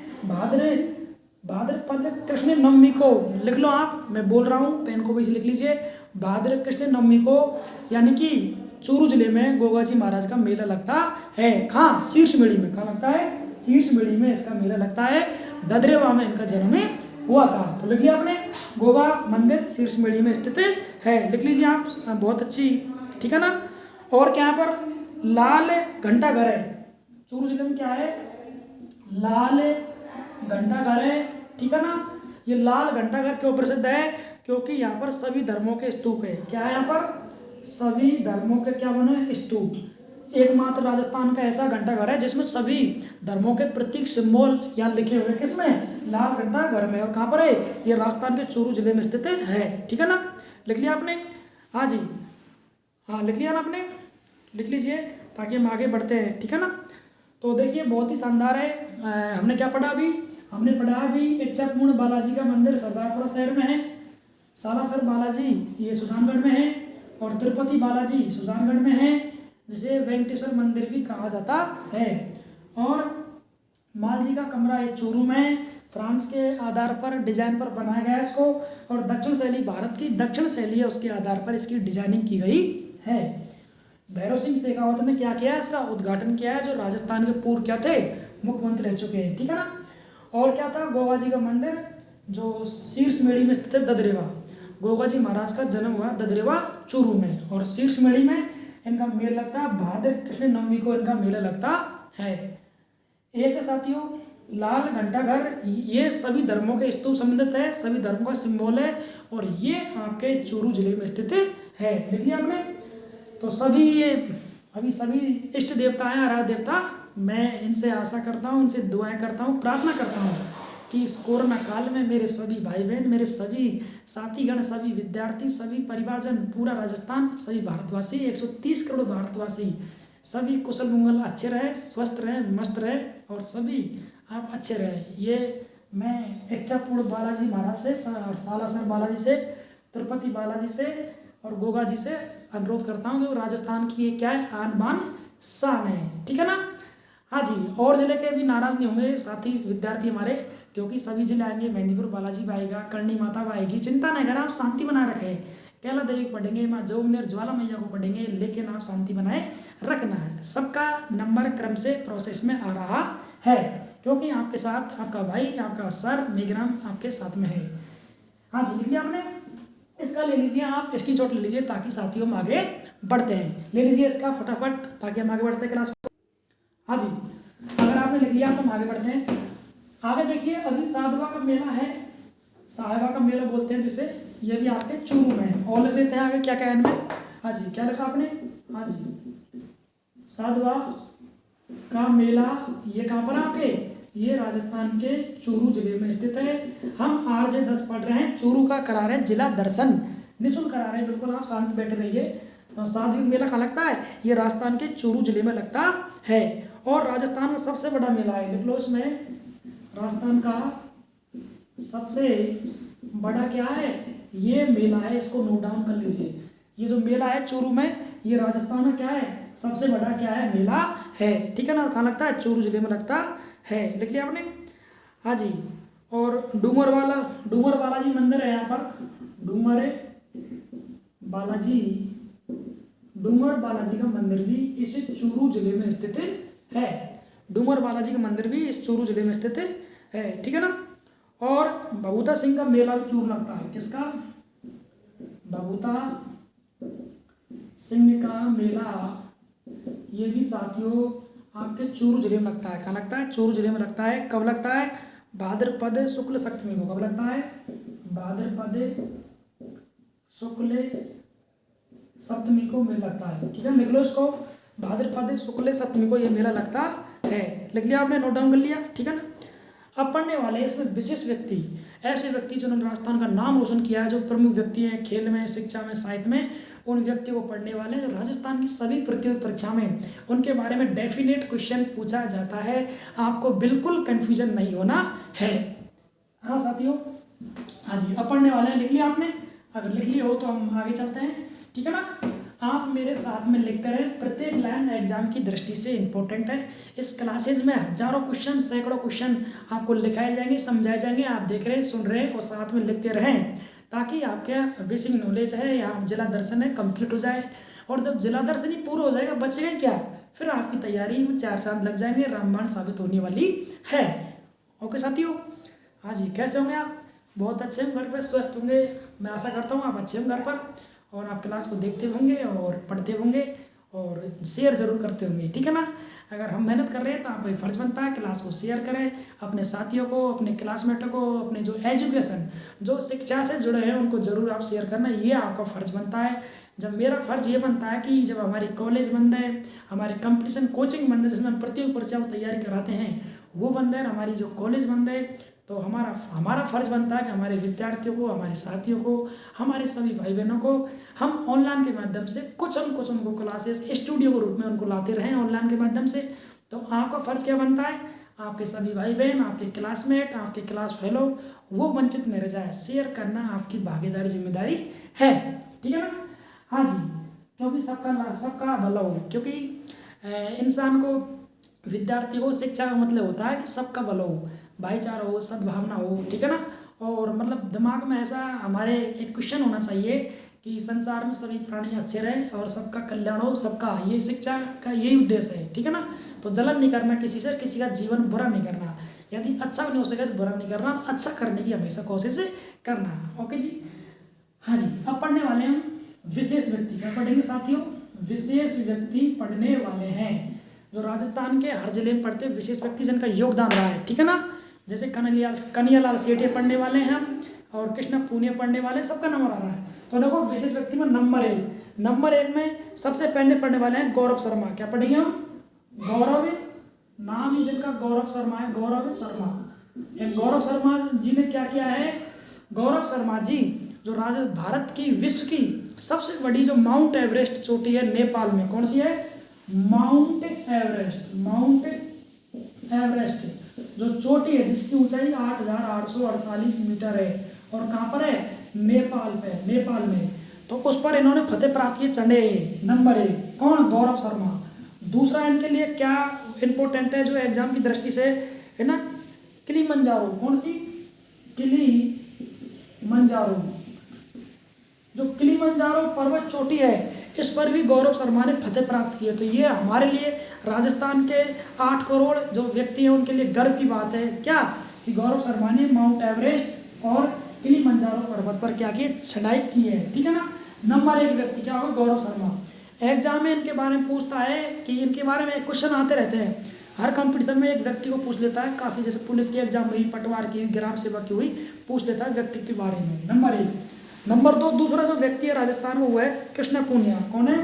भाद्रपद कृष्ण नवमी को लिख लो आप, मैं बोल रहा हूँ, पेन को भी लिख लीजिए। भाद्र कृष्ण नवमी को यानी कि चूरू जिले में गोगा जी महाराज का मेला लगता है। कहाँ, शीर्षमेड़ी में। कहाँ लगता है, शीर्षमेड़ी में इसका मेला लगता है। ददरेवा में इनका जन्म हुआ था। तो लिख लिया आपने, गोगा मंदिर शीर्षमेड़ी में स्थित है, लिख लीजिए आप, बहुत अच्छी, ठीक है ना। और क्या पर लाल घंटा घर है, चूरू जिले में क्या है, लाल घंटा घर है, ठीक है ना। ये लाल घंटा घर क्यों प्रसिद्ध है, क्योंकि यहाँ पर सभी धर्मों के स्तूप है। क्या है यहाँ पर, सभी धर्मों के क्या बने हैं, स्तूप। एकमात्र राजस्थान का ऐसा घंटा घर है जिसमें सभी धर्मों के प्रतीक सिंबल यहाँ लिखे हुए, किसमें, लाल घंटा घर में। और कहाँ पर है, ये राजस्थान के चूरू जिले में स्थित है, ठीक है ना। लिख लिया आपने, हाँ जी, हाँ लिख लिया ना आपने, लिख लीजिए ताकि हम आगे बढ़ते हैं, ठीक है ना। तो देखिए बहुत ही शानदार है। हमने क्या पढ़ा अभी, हमने पढ़ा अभी इच्छापूर्ण बालाजी का मंदिर सरदारपुरा शहर में है, सालासर बालाजी ये सुजानगढ़ में है, और तिरुपति बालाजी सुजानगढ़ में है, जिसे वेंकटेश्वर मंदिर भी कहा जाता है। और मालजी का कमरा एक चूरू में, फ्रांस के आधार पर डिजाइन पर बनाया गया है इसको। और दक्षिण शैली, भारत की दक्षिण शैली है, उसके आधार पर इसकी डिजाइनिंग की गई है। भैरव सिंह शेखावत ने क्या किया है, इसका उद्घाटन किया है, जो राजस्थान के पूर्व क्या थे, मुख्यमंत्री रह चुके हैं, ठीक है ना। और क्या था, गोगा जी का मंदिर जो शीर्षमेड़ी में स्थित है, ददरेवा। गोगा जी महाराज का जन्म हुआ ददरेवा चूरू में, और शीर्षमेड़ी में इनका मेला लगता है। भाद्र कृष्ण नवमी को इनका मेला लगता है। एक है साथियों लाल घंटाघर, ये सभी धर्मों के स्तूप संबंधित है, सभी धर्मों का सिंबल है, और ये आपके चूरू जिले में स्थित है, लिख लिया आपने। तो सभी ये अभी सभी इष्ट देवता हैं, आराध्य देवता, मैं इनसे आशा करता हूँ, इनसे दुआएं करता हूँ, प्रार्थना करता हूँ कि इस कोरोना काल में मेरे सभी भाई बहन, मेरे सभी साथीगण, सभी विद्यार्थी, सभी परिवारजन, पूरा राजस्थान, सभी भारतवासी, 130 करोड़ भारतवासी, सभी कुशल मंगल अच्छे रहे, स्वस्थ रहे, मस्त रहे, और सभी आप अच्छे रहे। ये मैं इच्छापूर्ण बालाजी महाराज से, सालासर बालाजी से, तिरुपति बालाजी से और गोगा जी से अनुरोध करता हूँ कि राजस्थान की ये क्या है, आन बान शान है, ठीक है ना। हाँ जी, और जिले के भी नाराज नहीं होंगे साथी विद्यार्थी हमारे, क्योंकि सभी जिले आएंगे। मेहंदीपुर बालाजी भी आएगा, करणी माता भी आएगी, चिंता नहीं करना, आप शांति बनाए रखें। कैला देवी को पढ़ेंगे, माँ जोगनेर ज्वाला मैया को पढ़ेंगे, लेकिन आप शांति बनाए रखना है। सबका नंबर क्रम से प्रोसेस में आ रहा है, क्योंकि आपके साथ आपका भाई, आपका सर मेघराम आपके साथ में है। हाँ जी, लिख लिया आपने, इसका ले लीजिए आप, इसकी चोट ले लीजिए, ताकि साथियों हम आगे बढ़ते हैं। ले लीजिए इसका फटाफट, ताकि हम आगे बढ़ते हैं क्लास को। हाँ जी, अगर आपने लिख लिया तो हम आगे बढ़ते हैं। आगे देखिए, अभी साधवा का मेला है, साहिबा का मेला बोलते हैं जिसे, ये भी आपके चूरू में है। और लिख लेते हैं आगे क्या क्या है इनमें। हाँ जी, क्या लिखा आपने, हाँ जी, साधवा का मेला, ये कहाँ पर आपके, ये राजस्थान के चूरू जिले में स्थित है। हम RJ10 पढ़ रहे हैं, चूरू का करा रहे हैं जिला दर्शन, निःशुल्क करा रहे हैं, बिल्कुल आप शांत बैठे रहिए। तो साधवी मेला कहाँ लगता है, ये राजस्थान के चूरू जिले में लगता है, और राजस्थान का सबसे बड़ा मेला है, लिख लो इसमें, राजस्थान का सबसे बड़ा क्या है, ये मेला है, इसको नोट डाउन कर लीजिए। ये जो मेला है चूरू में, ये राजस्थान में क्या है, सबसे बड़ा क्या है, मेला है, ठीक है ना। कहाँ लगता है, चूरू जिले में लगता है, लिख लिया आपने। हाँ जी, और डूमर बालाजी मंदिर है यहाँ पर, डूमर बालाजी का मंदिर भी इस चूरू जिले में स्थित है। डूमर बालाजी का मंदिर भी इस चूरू जिले में स्थित है, ठीक है ना। और भभूता सिंह का मेला भी चूरू लगता है, किसका, भभूता सिंह का मेला, ये भी साथियों आपके चूरू जिले में लगता है। कहाँ लगता है, चूरू जिले में लगता है। कब लगता है, भाद्रपद शुक्ल सप्तमी को। कब लगता है, भाद्रपद शुक्ल सप्तमी को मेला लगता है, ठीक है, लिख लो इसको, भाद्रपद शुक्ल सप्तमी को ये मेला लगता है, लिख लिया आपने, नोट डाउन कर लिया, ठीक है ना। अब पढ़ने वाले इसमें विशेष व्यक्ति, ऐसे व्यक्ति जिन्होंने राजस्थान का नाम रोशन किया है, जो प्रमुख व्यक्ति हैं खेल में, शिक्षा में, साहित्य में, उन व्यक्तियों को पढ़ने वाले हैं। जो राजस्थान की सभी प्रतियोगी परीक्षा में उनके बारे में डेफिनेट क्वेश्चन पूछा जाता है, आपको बिल्कुल कन्फ्यूजन नहीं होना है। हाँ साथियों, हाँ जी, अब पढ़ने वाले हैं। लिख लिया आपने? अगर लिख लिया हो तो हम आगे चलते हैं, ठीक है ना। आप मेरे साथ में लिखते रहें, प्रत्येक लाइन एग्जाम की दृष्टि से इम्पोर्टेंट है। इस क्लासेज में हजारों क्वेश्चन, सैकड़ों क्वेश्चन आपको लिखाए जाएंगे, समझाए जाएंगे। आप देख रहे हैं, सुन रहे हैं और साथ में लिखते रहें, ताकि आपके बेसिक नॉलेज है या जिला दर्शन है कंप्लीट हो जाए। और जब जिला दर्शन ही पूरा हो जाएगा, बचेगा क्या? फिर आपकी तैयारी में 4 चांद लग जाएंगे, रामबाण साबित होने वाली है। ओके साथियों, हाँ जी, कैसे होंगे आप? बहुत अच्छे होंगे, घर पर स्वस्थ होंगे, मैं आशा करता हूँ आप अच्छे होंगे घर पर, और आप क्लास को देखते होंगे और पढ़ते होंगे और शेयर ज़रूर करते होंगे, ठीक है ना। अगर हम मेहनत कर रहे हैं तो आपका ये फर्ज बनता है क्लास को शेयर करें, अपने साथियों को, अपने क्लासमेटों को, अपने जो एजुकेशन, जो शिक्षा से जुड़े हैं उनको ज़रूर आप शेयर करना, ये आपका फ़र्ज बनता है। जब मेरा फ़र्ज ये बनता है कि जब हमारी कॉलेज बंद है, हमारे कंपटीशन कोचिंग बंद है, जिसमें हम प्रतियोगी परीक्षाओं की तैयारी कराते हैं, वो बंद है, हमारी जो कॉलेज बंद है, तो हमारा फ़र्ज बनता है कि हमारे विद्यार्थियों को, हमारे साथियों को, हमारे सभी भाई बहनों को हम ऑनलाइन के माध्यम से कुछ उनको क्लासेस स्टूडियो के रूप में उनको लाते रहें ऑनलाइन के माध्यम से। तो आपका फ़र्ज क्या बनता है? आपके सभी भाई बहन, आपके क्लासमेट, आपके क्लास फेलो, वो वंचित नहीं रह जाए, शेयर करना आपकी भागीदारी जिम्मेदारी है, ठीक है ना। हाँ जी, क्योंकि सबका भला हो, क्योंकि इंसान को, विद्यार्थी को शिक्षा का मतलब होता है कि सबका भला हो, भाईचारा हो, सद्भावना हो, ठीक है ना। और मतलब दिमाग में ऐसा हमारे एक क्वेश्चन होना चाहिए कि संसार में सभी प्राणी अच्छे रहें और सबका कल्याण हो, सबका, ये शिक्षा का यही उद्देश्य है, ठीक है ना। तो जलन नहीं करना किसी से, किसी का जीवन बुरा नहीं करना, यदि अच्छा नहीं हो सके तो बुरा नहीं करना, अच्छा करने की हमेशा कोशिश करना। ओके जी, हाँ जी, अब पढ़ने वाले हम विशेष व्यक्ति का पढ़ेंगे साथियों। विशेष व्यक्ति पढ़ने वाले हैं जो राजस्थान के हर जिले में पढ़ते विशेष व्यक्ति जिनका योगदान रहा है, ठीक है ना। जैसे कन्हैयालाल सेठिया पढ़ने वाले हैं हम, और कृष्णा पूनिया पढ़ने वाले, सबका नंबर आ रहा है। तो देखो विशेष व्यक्ति में नंबर एक में सबसे पहले पढ़ने वाले हैं गौरव शर्मा। क्या पढ़ेंगे हम? गौरव, नाम ही जिनका गौरव शर्मा है, गौरव शर्मा। गौरव शर्मा जी ने क्या किया है? गौरव शर्मा जी जो भारत की, विश्व की सबसे बड़ी जो माउंट एवरेस्ट चोटी है नेपाल में, कौन सी है? माउंट एवरेस्ट जो चोटी है, जिसकी ऊंचाई 8,848 मीटर है, और कहाँ पर है? नेपाल में। तो उस पर इन्होंने फतेह प्राप्त किए, चढ़े। नंबर 1 कौन? गौरव शर्मा। दूसरा इनके लिए क्या इंपॉर्टेंट है जो एग्जाम की दृष्टि से है ना, किलिमंजारो। कौन सी? किलिमंजारो, जो किलिमंजारो पर्वत चोटी है, इस पर भी गौरव शर्मा ने फतेह प्राप्त किए। तो ये हमारे लिए, राजस्थान के 8 करोड़ जो व्यक्ति हैं उनके लिए गर्व की बात है, क्या कि गौरव शर्मा ने माउंट एवरेस्ट और किलिमंजारो पर्वत पर क्या किए? चढ़ाई की है, ठीक है ना। नंबर 1 व्यक्ति क्या होगा? गौरव शर्मा। एग्जाम में इनके बारे में पूछता है कि इनके बारे में क्वेश्चन आते रहते हैं, हर कंपटीशन में एक व्यक्ति को पूछ लेता है, काफ़ी, जैसे पुलिस की एग्जाम हुई, पटवार की, ग्राम सेवा की हुई, पूछ लेता है व्यक्ति के बारे में। नंबर 1। नंबर 2 दूसरा जो व्यक्ति है राजस्थान में, वो है कृष्णा पूनिया। कौन है?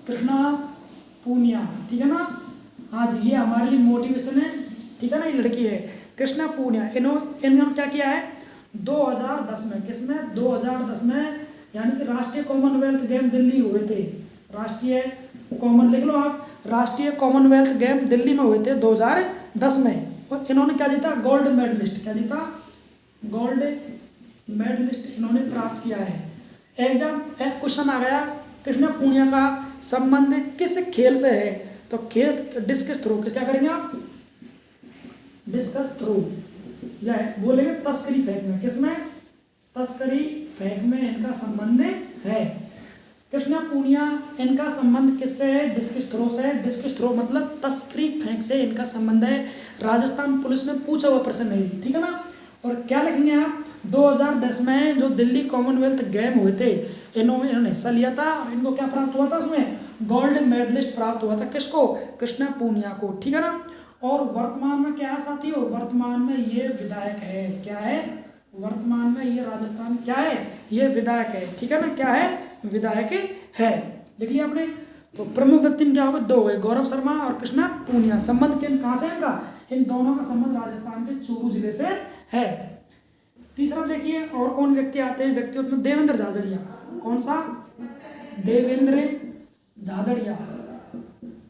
कृष्णा पूनिया, ठीक है ना। हाँ जी, ये हमारे लिए मोटिवेशन है, ठीक है ना। ये लड़की है कृष्णा पूनिया। इन्होंने क्या किया है? 2010 में, किसमें? 2010 में, यानी कि राष्ट्रीय कॉमनवेल्थ गेम दिल्ली हुए थे। राष्ट्रीय कॉमनवेल्थ गेम दिल्ली में हुए थे 2010 में, और इन्होंने क्या जीता? Gold medallist. क्या जीता? गोल्ड मेडलिस्ट इन्होंने प्राप्त किया है। एग्जाम क्वेश्चन आ गया, कृष्णा पूनिया का संबंध किस खेल से है? तो खेल डिस्कस थ्रो। क्या करेंगे आप? डिस्कस थ्रो, या बोलेंगे तस्करी फेंक में। किसमें? तस्करी फेंक में इनका संबंध है। कृष्णा पूनिया, इनका संबंध किससे है? डिस्कस थ्रो से। डिस्कस थ्रो मतलब तस्करी फेंक से इनका संबंध है। राजस्थान पुलिस में पूछा हुआ प्रश्न है, ठीक है ना। और क्या लिखेंगे आप? 2010 में जो दिल्ली कॉमनवेल्थ गेम हुए थे, इन्होंने हिस्सा लिया था, और इनको क्या प्राप्त हुआ था? उसमें गोल्ड मेडलिस्ट प्राप्त हुआ था। किसको? कृष्णा पूनिया को, ठीक है ना। और वर्तमान में क्या है साथियों? वर्तमान में ये विधायक है। क्या है? वर्तमान में ये राजस्थान क्या है? ये विधायक है, ठीक है ना। क्या है? विधायक है। लिख लिया आपने। तो प्रमुख व्यक्ति में क्या होगा? 2 है, गौरव शर्मा और कृष्णा पूनिया। संबंध कहाँ से है इनका? इन दोनों का संबंध राजस्थान के चूरू जिले से है। तीसरा देखिए और कौन व्यक्ति आते हैं व्यक्तित्व में, देवेंद्र झाझड़िया। कौन सा? देवेंद्र झाझड़िया।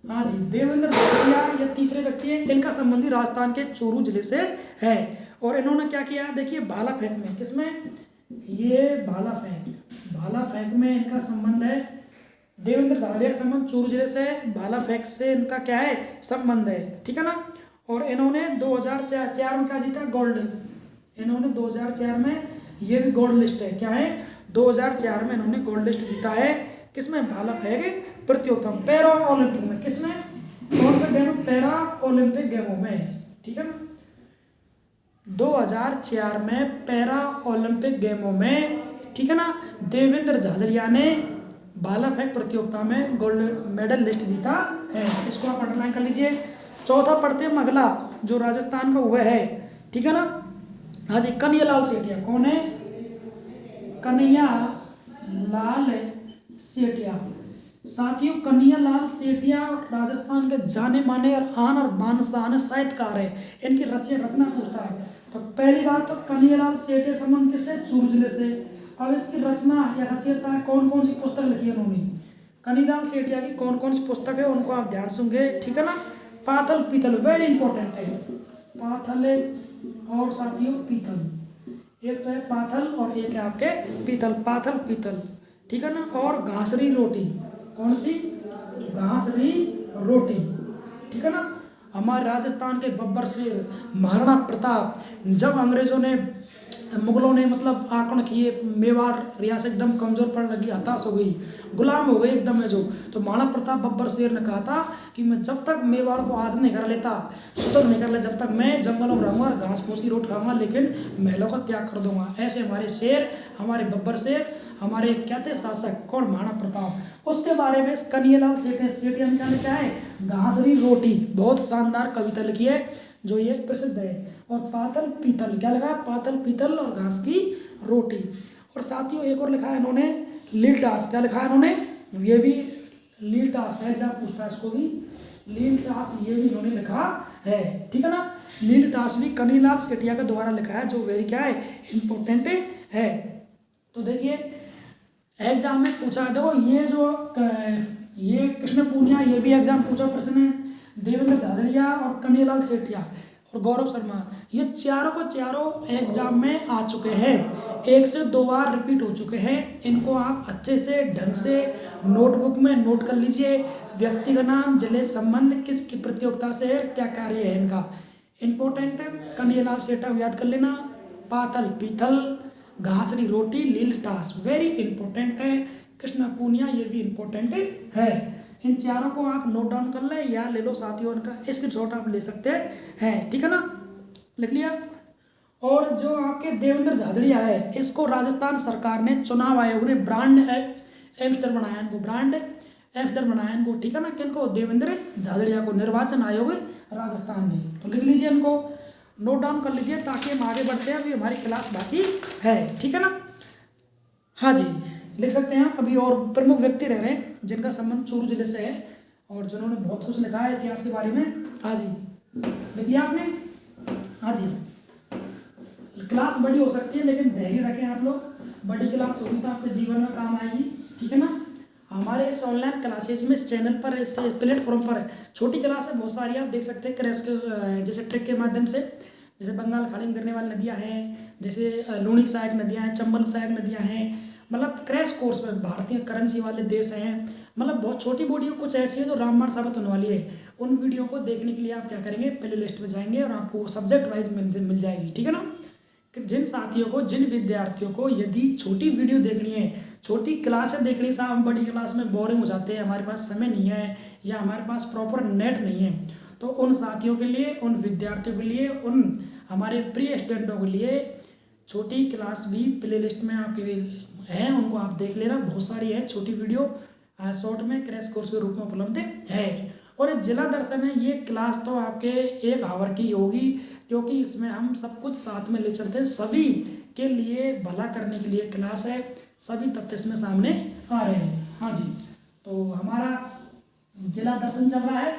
हाँ जी, देवेंद्र झाझड़िया ये तीसरे व्यक्ति हैं। इनका संबंधी राजस्थान के चूरू जिले से है और इन्होंने क्या किया देखिए, भाला फेंक में, किसमें? ये भाला फेंक में इनका संबंध है। देवेंद्र झाझड़िया का संबंध चूरू जिले से है, भाला फेंक से इनका क्या है संबंध है, ठीक है ना। और इन्होंने 2004 में क्या जीता? गोल्ड। इन्होंने 2004 में, ये भी गोल्ड लिस्ट है, क्या है? 2004 में इन्होंने गोल्ड लिस्ट जीता है, किसमें? भाला फेंक प्रतियोगिता में, पैरा ओलंपिक में। किसमें? कौन सा गेम? पैरा ओलंपिक गेमों में, ठीक है ना। 2004 में पैरा ओलंपिक गेमों में, ठीक है ना, देवेंद्र झाझड़िया ने भाला फेंक प्रतियोगिता में गोल्ड मेडल लिस्ट जीता है। इसको आप अंडरलाइन कर लीजिए। चौथा पढ़ते हैं अगला, जो राजस्थान का हुआ है, ठीक है ना। हाँ जी, कन्हैयालाल सेठिया। कौन है? कन्हैयालाल सेठिया। साथियों, कन्हैयालाल सेठिया राजस्थान के जाने माने और आन और बानशान साहित्यकार है। इनकी रचना पूछता है तो पहली बात तो कन्हैयालाल सेठिया संबंध किससे? चूरू जिले से। अब इसकी रचना या रचयिता कौन कौन सी पुस्तक लिखी है उन्होंने? कन्हैयालाल सेठिया की कौन कौन सी पुस्तक है उनको आप ध्यान सुनेंगे, ठीक है ना। पाथल पीतल वेरी इंपॉर्टेंट है, पाथल और साथियों पीतल। एक तो है पाथल और एक है आपके पीतल, पाथल पीतल, ठीक है ना। और घासरी रोटी। कौन सी? घासरी रोटी, ठीक है ना। हमारे राजस्थान के बब्बर शेर महाराणा प्रताप, जब अंग्रेजों ने, मुगलों ने मतलब आक्रमण किए, मेवाड़ रियासत एकदम कमजोर पड़ने लगी, हताश हो गई, गुलाम हो गई एकदम में जो, तो महाराणा प्रताप बब्बर शेर ने कहा था कि मैं जब तक मेवाड़ को आज नहीं कर लेता, सुतक नहीं कर ले, जब तक मैं जंगलों में रहूँगा और घास फूस की रोटी खाऊंगा, लेकिन महलों का त्याग कर दूंगा। ऐसे हमारे शेर, हमारे बब्बर शेर, हमारे क्या थे शासक, कौन? महाराणा प्रताप। उसके बारे में कन्हैयालाल सेठिया ने क्या लिखा है? घासरी रोटी, बहुत शानदार कविता लिखी है जो ये प्रसिद्ध है। और पातल पीतल, क्या लिखा है? पातल पीतल और घास की रोटी। और साथियों एक और लिखा है इन्होंने, लीलटास। क्या लिखा है इन्होंने? ये भी लीलटास है, जहाँ पूछता है इसको भी लीलटास, ये भी इन्होंने लिखा है, ठीक है ना। लीलटास भी कन्हैयालाल सेठिया के द्वारा लिखा है, जो वेरी क्या है इंपॉर्टेंट है। तो देखिए एग्जाम में पूछा है, देखो ये जो ये कृष्ण पूनिया, ये भी एग्जाम पूछा प्रश्न है। देवेंद्र झाझड़िया और कन्हैयालाल सेठिया और गौरव शर्मा, ये चारों को चारों एग्जाम में आ चुके हैं, 1 से 2 बार रिपीट हो चुके हैं। इनको आप अच्छे से ढंग से नोटबुक में नोट कर लीजिए। व्यक्ति का नाम, जिले, संबंध, किसकी प्रतियोगिता से है, क्या कार्य है इनका, इंपॉर्टेंट है। कन्हैयालाल सेठिया याद कर लेना, पातल पीतल, घासरी रोटी, लीलटास वेरी इंपॉर्टेंट है। कृष्ण पूनिया ये भी इंपॉर्टेंट है। इन चारों को आप नोट डाउन कर लें या ले लो साथियों, इनका स्क्रीनशॉट आप ले सकते हैं, ठीक है ना, लिख लिया। और जो आपके देवेंद्र झाझड़िया है, इसको राजस्थान सरकार ने, चुनाव आयोग ने ब्रांड एम्बेसडर बनाया इनको, ब्रांड एम्बेसडर बनाया इनको, ठीक है ना। किनको? देवेंद्र झाझड़िया को, निर्वाचन आयोग राजस्थान ने। तो लिख लीजिए, इनको नोट डाउन कर लीजिए ताकि हम आगे बढ़ते हैं। अभी हमारी क्लास बाकी है, ठीक है ना। हाँ जी, लिख सकते हैं आप। अभी और प्रमुख व्यक्ति रह रहे हैं जिनका संबंध चूरू जिले से है और जिन्होंने बहुत कुछ लिखा है इतिहास के बारे में। हाँ जी, लिख लिया आपने? हाँ जी, क्लास बड़ी हो सकती है लेकिन धैर्य रखें आप लोग, बड़ी क्लास होगी तो आपके जीवन में काम आएगी, ठीक है ना। हमारे इस ऑनलाइन क्लासेज में, इस चैनल पर, इस प्लेटफॉर्म पर छोटी क्लास है बहुत सारी, आप देख सकते हैं क्रैश के जैसे ट्रिक के माध्यम से, जैसे बंगाल खाड़ी में गिरने वाली नदियाँ हैं, जैसे लूणी सहायक नदियाँ हैं, चंबल सहायक नदियाँ हैं, मतलब क्रैश कोर्स में भारतीय करेंसी वाले देश हैं, मतलब बहुत छोटी वीडियो कुछ ऐसी है जो रामबाण साबित होने वाली है। उन वीडियो को देखने के लिए आप क्या करेंगे, प्ले लिस्ट में जाएंगे और आपको सब्जेक्ट वाइज मिल जाएगी, ठीक है ना। जिन साथियों को, जिन विद्यार्थियों को यदि छोटी वीडियो देखनी है, छोटी क्लासें देखनी, साहब हम बड़ी क्लास में बोरिंग हो जाते हैं, हमारे पास समय नहीं है या हमारे पास प्रॉपर नेट नहीं है, तो उन साथियों के लिए, उन विद्यार्थियों के लिए, उन हमारे प्रिय स्टूडेंटों के लिए छोटी क्लास भी प्ले लिस्ट में आपके हैं, उनको आप देख लेना। बहुत सारी है छोटी वीडियो, शॉर्ट में क्रैश कोर्स के रूप में उपलब्ध है। और जिला दर्शन है, ये क्लास तो आपके 1 आवर की होगी, क्योंकि इसमें हम सब कुछ साथ में ले चलते हैं, सभी के लिए भला करने के लिए क्लास है, सभी तथ्य इसमें सामने आ रहे हैं। हाँ जी, तो हमारा जिला दर्शन चल रहा है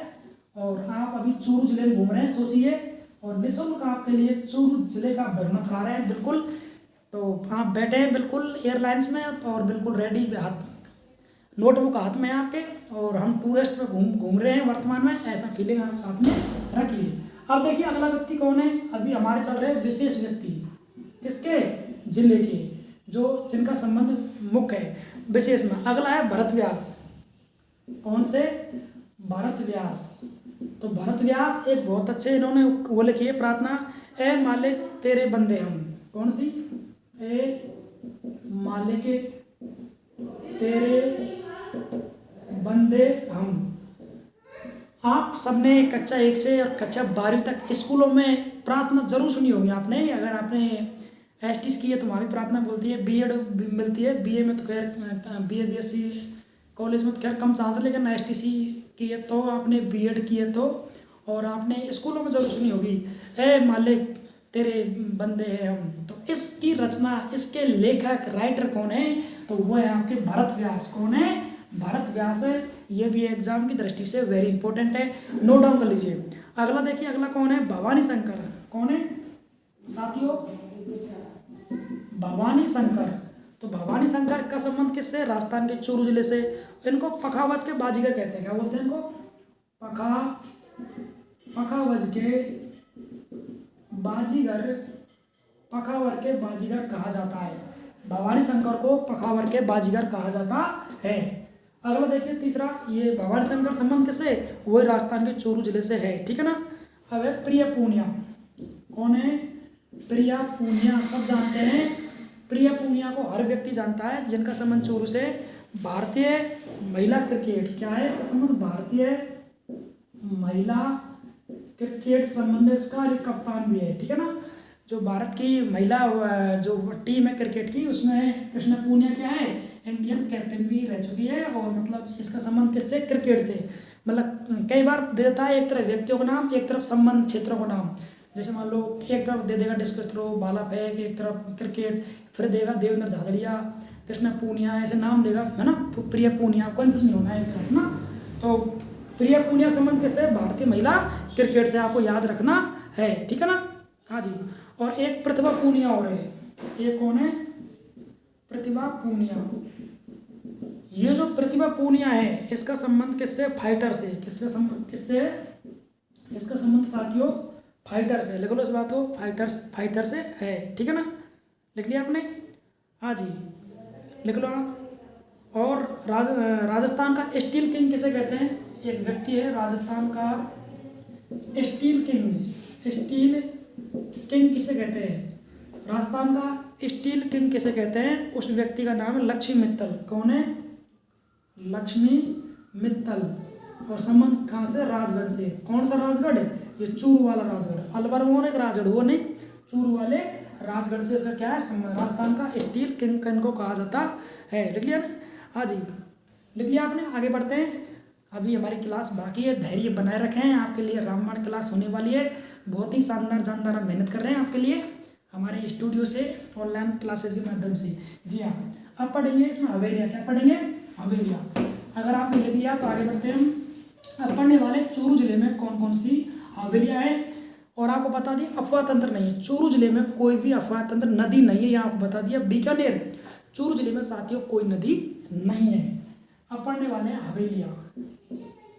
और आप अभी चूरू जिले में घूम रहे हैं, सोचिए, और निःशुल्क आपके लिए चूरू जिले का भ्रमण करा रहे हैं, बिल्कुल तो आप बैठे हैं बिल्कुल एयरलाइंस में और बिल्कुल रेडी, हाथ नोटबुक हाथ में है आपके, और हम टूरिस्ट पे घूम घूम रहे हैं वर्तमान में, ऐसा फीलिंग आप साथ में रखिए। अब देखिए अगला व्यक्ति कौन है, अभी हमारे चल रहे हैं विशेष व्यक्ति, किसके, जिले के, जो जिनका संबंध मुख्य है विशेष में। अगला है भरत व्यास, कौन से, भरत व्यास। तो भरत व्यास एक बहुत अच्छे, इन्होंने वो लिखी है प्रार्थना, ए मालिक तेरे बंदे हम, कौन सी, ए मालिक तेरे बंदे हम। आप सबने कक्षा 1 से और कक्षा 12वीं तक स्कूलों में प्रार्थना जरूर सुनी होगी आपने। अगर आपने एसटीस की है तो वहाँ भी प्रार्थना बोलती है, बीएड मिलती है, बीए में तो खैर बीए बीएससी कॉलेज में तो खैर कम चांस है, लेकिन एसटीसी की है तो आपने बीएड की है तो, और आपने स्कूलों में जरूर सुनी होगी, ए मालिक तेरे बंदे हैं हम। तो इसकी रचना, इसके लेखक राइटर कौन है, तो वो है आपके भरत व्यास। कौन है, भरत व्यास है। ये भी एग्जाम की दृष्टि से वेरी इंपॉर्टेंट है, नोट डाउन कर लीजिए। अगला देखिए, अगला कौन है, भवानी शंकर। कौन है साथियों, भवानी शंकर। तो भवानी शंकर का संबंध किससे, राजस्थान के चूरू जिले से। इनको पखावज के बाजीगर कहते हैं, क्या बोलते हैं इनको, पखावज के बाजीगर, पखावर के बाजीगर कहा जाता है। भवानी शंकर को पखावर के बाजीगर कहा जाता है। अगला देखिए तीसरा, ये भवानी शंकर संबंध किससे, वो राजस्थान के चूरू जिले से है, ठीक है ना। अब है प्रिया पूनिया। कौन है, प्रिया पूनिया, सब जानते हैं प्रिया पूनिया को, हर व्यक्ति जानता है, जिनका संबंध चूरू से। भारतीय महिला क्रिकेट, क्या है इसका संबंध, भारतीय महिला क्रिकेट संबंध इसका, एक कप्तान भी है, ठीक है ना। जो भारत की महिला जो टीम है क्रिकेट की, उसमें कृष्णा पूनिया क्या है, इंडियन कैप्टन भी रह चुकी है। और मतलब इसका संबंध किससे, क्रिकेट से। मतलब कई बार दे देता है एक तरफ व्यक्तियों का नाम, एक तरफ संबंध क्षेत्रों का नाम। जैसे मान लो एक तरफ दे देगा डिस्कस थ्रो, भाला फेंक, एक तरफ क्रिकेट, फिर देगा देवेंद्र झाझड़िया, कृष्णा पूनिया, ऐसे नाम देगा, है ना। प्रिया पूनिया, कंफ्यूज नहीं होना है एक तरफ ना। तो प्रिया पूनिया संबंध किससे, भारतीय महिला क्रिकेट से, आपको याद रखना है, ठीक है ना। हाँ जी। और एक प्रतिभा पूनिया और है, ये कौन है, प्रतिभा पूनिया। ये जो प्रतिभा पूनिया है, इसका संबंध किससे, फाइटर से। किसका संबंध, किससे, इसका संबंध साथियों फाइटर से। लिख लो इस बात को, फाइटर से है, ठीक है ना। लिख लिया आपने, हाँ जी, लिख लो आप। और राजस्थान का स्टील किंग किसे कहते हैं, एक व्यक्ति है राजस्थान का स्टील किंग। स्टील किंग किसे कहते हैं, राजस्थान का स्टील किंग किसे कहते हैं, उस व्यक्ति का नाम है लक्ष्मी मित्तल। कौन है, लक्ष्मी मित्तल। और संबंध कहाँ से, राजगढ़ से। कौन सा राजगढ़, ये चूरू वाला राजगढ़, अलवर में एक राजगढ़, वो नहीं, चूरू वाले राजगढ़ से इसका क्या है संबंध। राजस्थान का स्टील किंग इनको कहा जाता है। लिख लिया ना, हाँ जी, लिख लिया आपने। आगे बढ़ते हैं, अभी हमारी क्लास बाकी है, धैर्य बनाए रखें, आपके लिए रामबाण क्लास होने वाली है। बहुत ही शानदार जानदार हम मेहनत कर रहे हैं आपके लिए हमारे स्टूडियो से, ऑनलाइन क्लासेस के माध्यम से। जी हाँ, अब पढ़ेंगे इसमें हवेलियाँ। क्या पढ़ेंगे, हवेलियाँ। अगर आपने लिख लिया तो आगे बढ़ते हैं हम। अब पढ़ने वाले चूरू जिले में कौन कौन सी हवेलियाँ हैं। और आपको बता दिया अफवाह तंत्र नहीं है, चूरू जिले में कोई भी अफवाह तंत्र नदी नहीं है, यहाँ आपको बता दिया। बीकानेर, चूरू जिले में साथियों कोई नदी नहीं है। अब पढ़ने वाले हैं हवेलियाँ।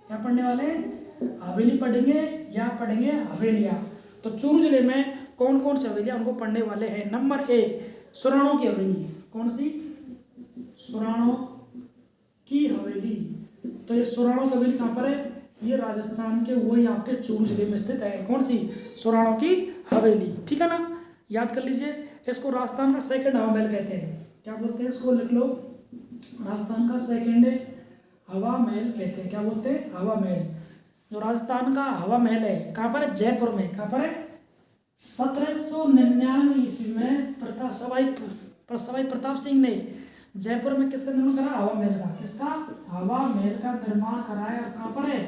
क्या पढ़ने वाले हैं, हवेली पढ़ेंगे या पढ़ेंगे हवेलियाँ। तो चूरू जिले में कौन कौन सी हवेलियाँ उनको पढ़ने वाले हैं। नंबर 1, सुराणों की हवेली। कौन सी, सुराणों की हवेली। तो ये सुराणों की हवेली कहाँ पर है, ये राजस्थान के वही आपके चूरू जिले में स्थित है। कौन सी, सुराणों की हवेली, ठीक है ना। याद कर लीजिए, इसको राजस्थान का सेकंड हवा महल कहते हैं। क्या बोलते हैं इसको, लिख लो, राजस्थान का सेकंड हवा महल कहते हैं। क्या बोलते हैं, हवा महल। जो राजस्थान का हवा महल है कहाँ पर है, जयपुर में। कहाँ पर है, 1799 ईस्वी में सवाई प्रताप सिंह ने जयपुर में किसका निर्माण करा, हवा महल का। किसका, हवा महल का निर्माण कराया। और कहाँ पर है,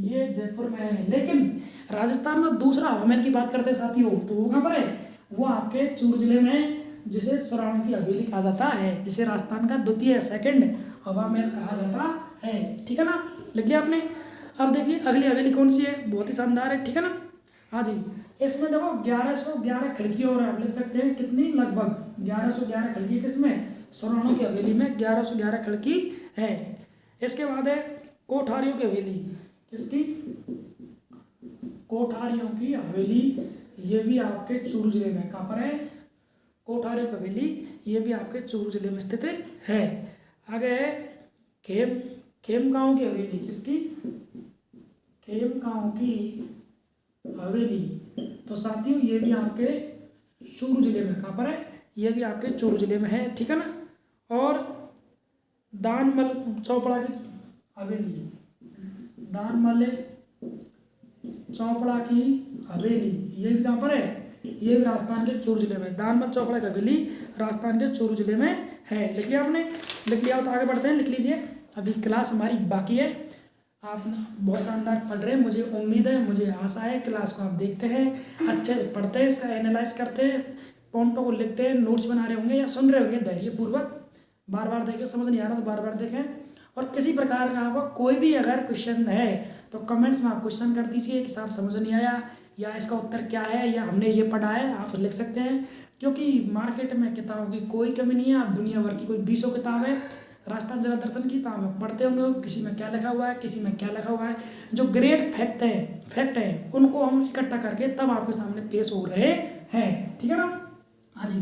ये जयपुर में है। लेकिन राजस्थान का दूसरा हवा महल की बात करते हैं साथियों, तो वो कहाँ पर है, वो आपके चूरू जिले में, जिसे सुराणों की हवेली कहा जाता है, जिसे राजस्थान का द्वितीय सेकंड हवा महल कहा जाता है, ठीक है ना। लिख लिया आपने। अब देखिए अगली हवेली कौन सी है, बहुत ही शानदार है, ठीक है ना। हाँ जी, इसमें देखो 1111 खिड़की और आप लिख सकते हैं कितनी, लगभग 1111 खिड़की किसमें, सोनाणु की हवेली में 1111 खिड़की है। इसके बाद है कोठारियों की हवेली, किसकी, कोठारियों की हवेली, ये भी आपके चूरू जिले में, कहाँ पर है, कोठारियों की हवेली, ये भी आपके चूरू जिले में स्थित है। आगे है खेमगांव की हवेली, किसकी, खेमगांव की हवेली, तो साथियों ये भी आपके चूरू जिले में, कहाँ पर है, ये भी आपके चूरू जिले में है, ठीक है ना। और दानमल चौपड़ा की हवेली, दानमल चौपड़ा की हवेली, ये भी कहाँ पर है, ये भी राजस्थान के चूरू जिले में, दानमल चौपड़ा की हवेली राजस्थान के चूरू जिले में है। लिख लिया आपने, लिख लिया हो तो आगे बढ़ते हैं, लिख लीजिए। अभी क्लास हमारी बाकी है, आप बहुत शानदार पढ़ रहे हैं, मुझे उम्मीद है, मुझे आशा है क्लास को आप देखते हैं, अच्छे से पढ़ते हैं, इसका एनालाइज करते हैं, पॉइंटों को लिखते हैं, नोट्स बना रहे होंगे या सुन रहे होंगे धैर्यपूर्वक, बार बार देखें, समझ नहीं आ रहा तो बार बार देखें। और किसी प्रकार का आपको कोई भी अगर क्वेश्चन है तो कमेंट्स में आप क्वेश्चन कर दीजिए कि साहब समझ नहीं आया, या इसका उत्तर क्या है, या हमने ये पढ़ा है, आप लिख सकते हैं। क्योंकि मार्केट में किताबों की कोई कमी नहीं है, आप दुनिया भर की कोई 20 किताब है राजस्थान जल दर्शन की, तो आप पढ़ते होंगे, किसी में क्या लिखा हुआ है, किसी में क्या लिखा हुआ है, जो ग्रेट फैक्ट है उनको हम इकट्ठा करके तब आपके सामने पेश हो रहे हैं, ठीक है ना। हाँ जी,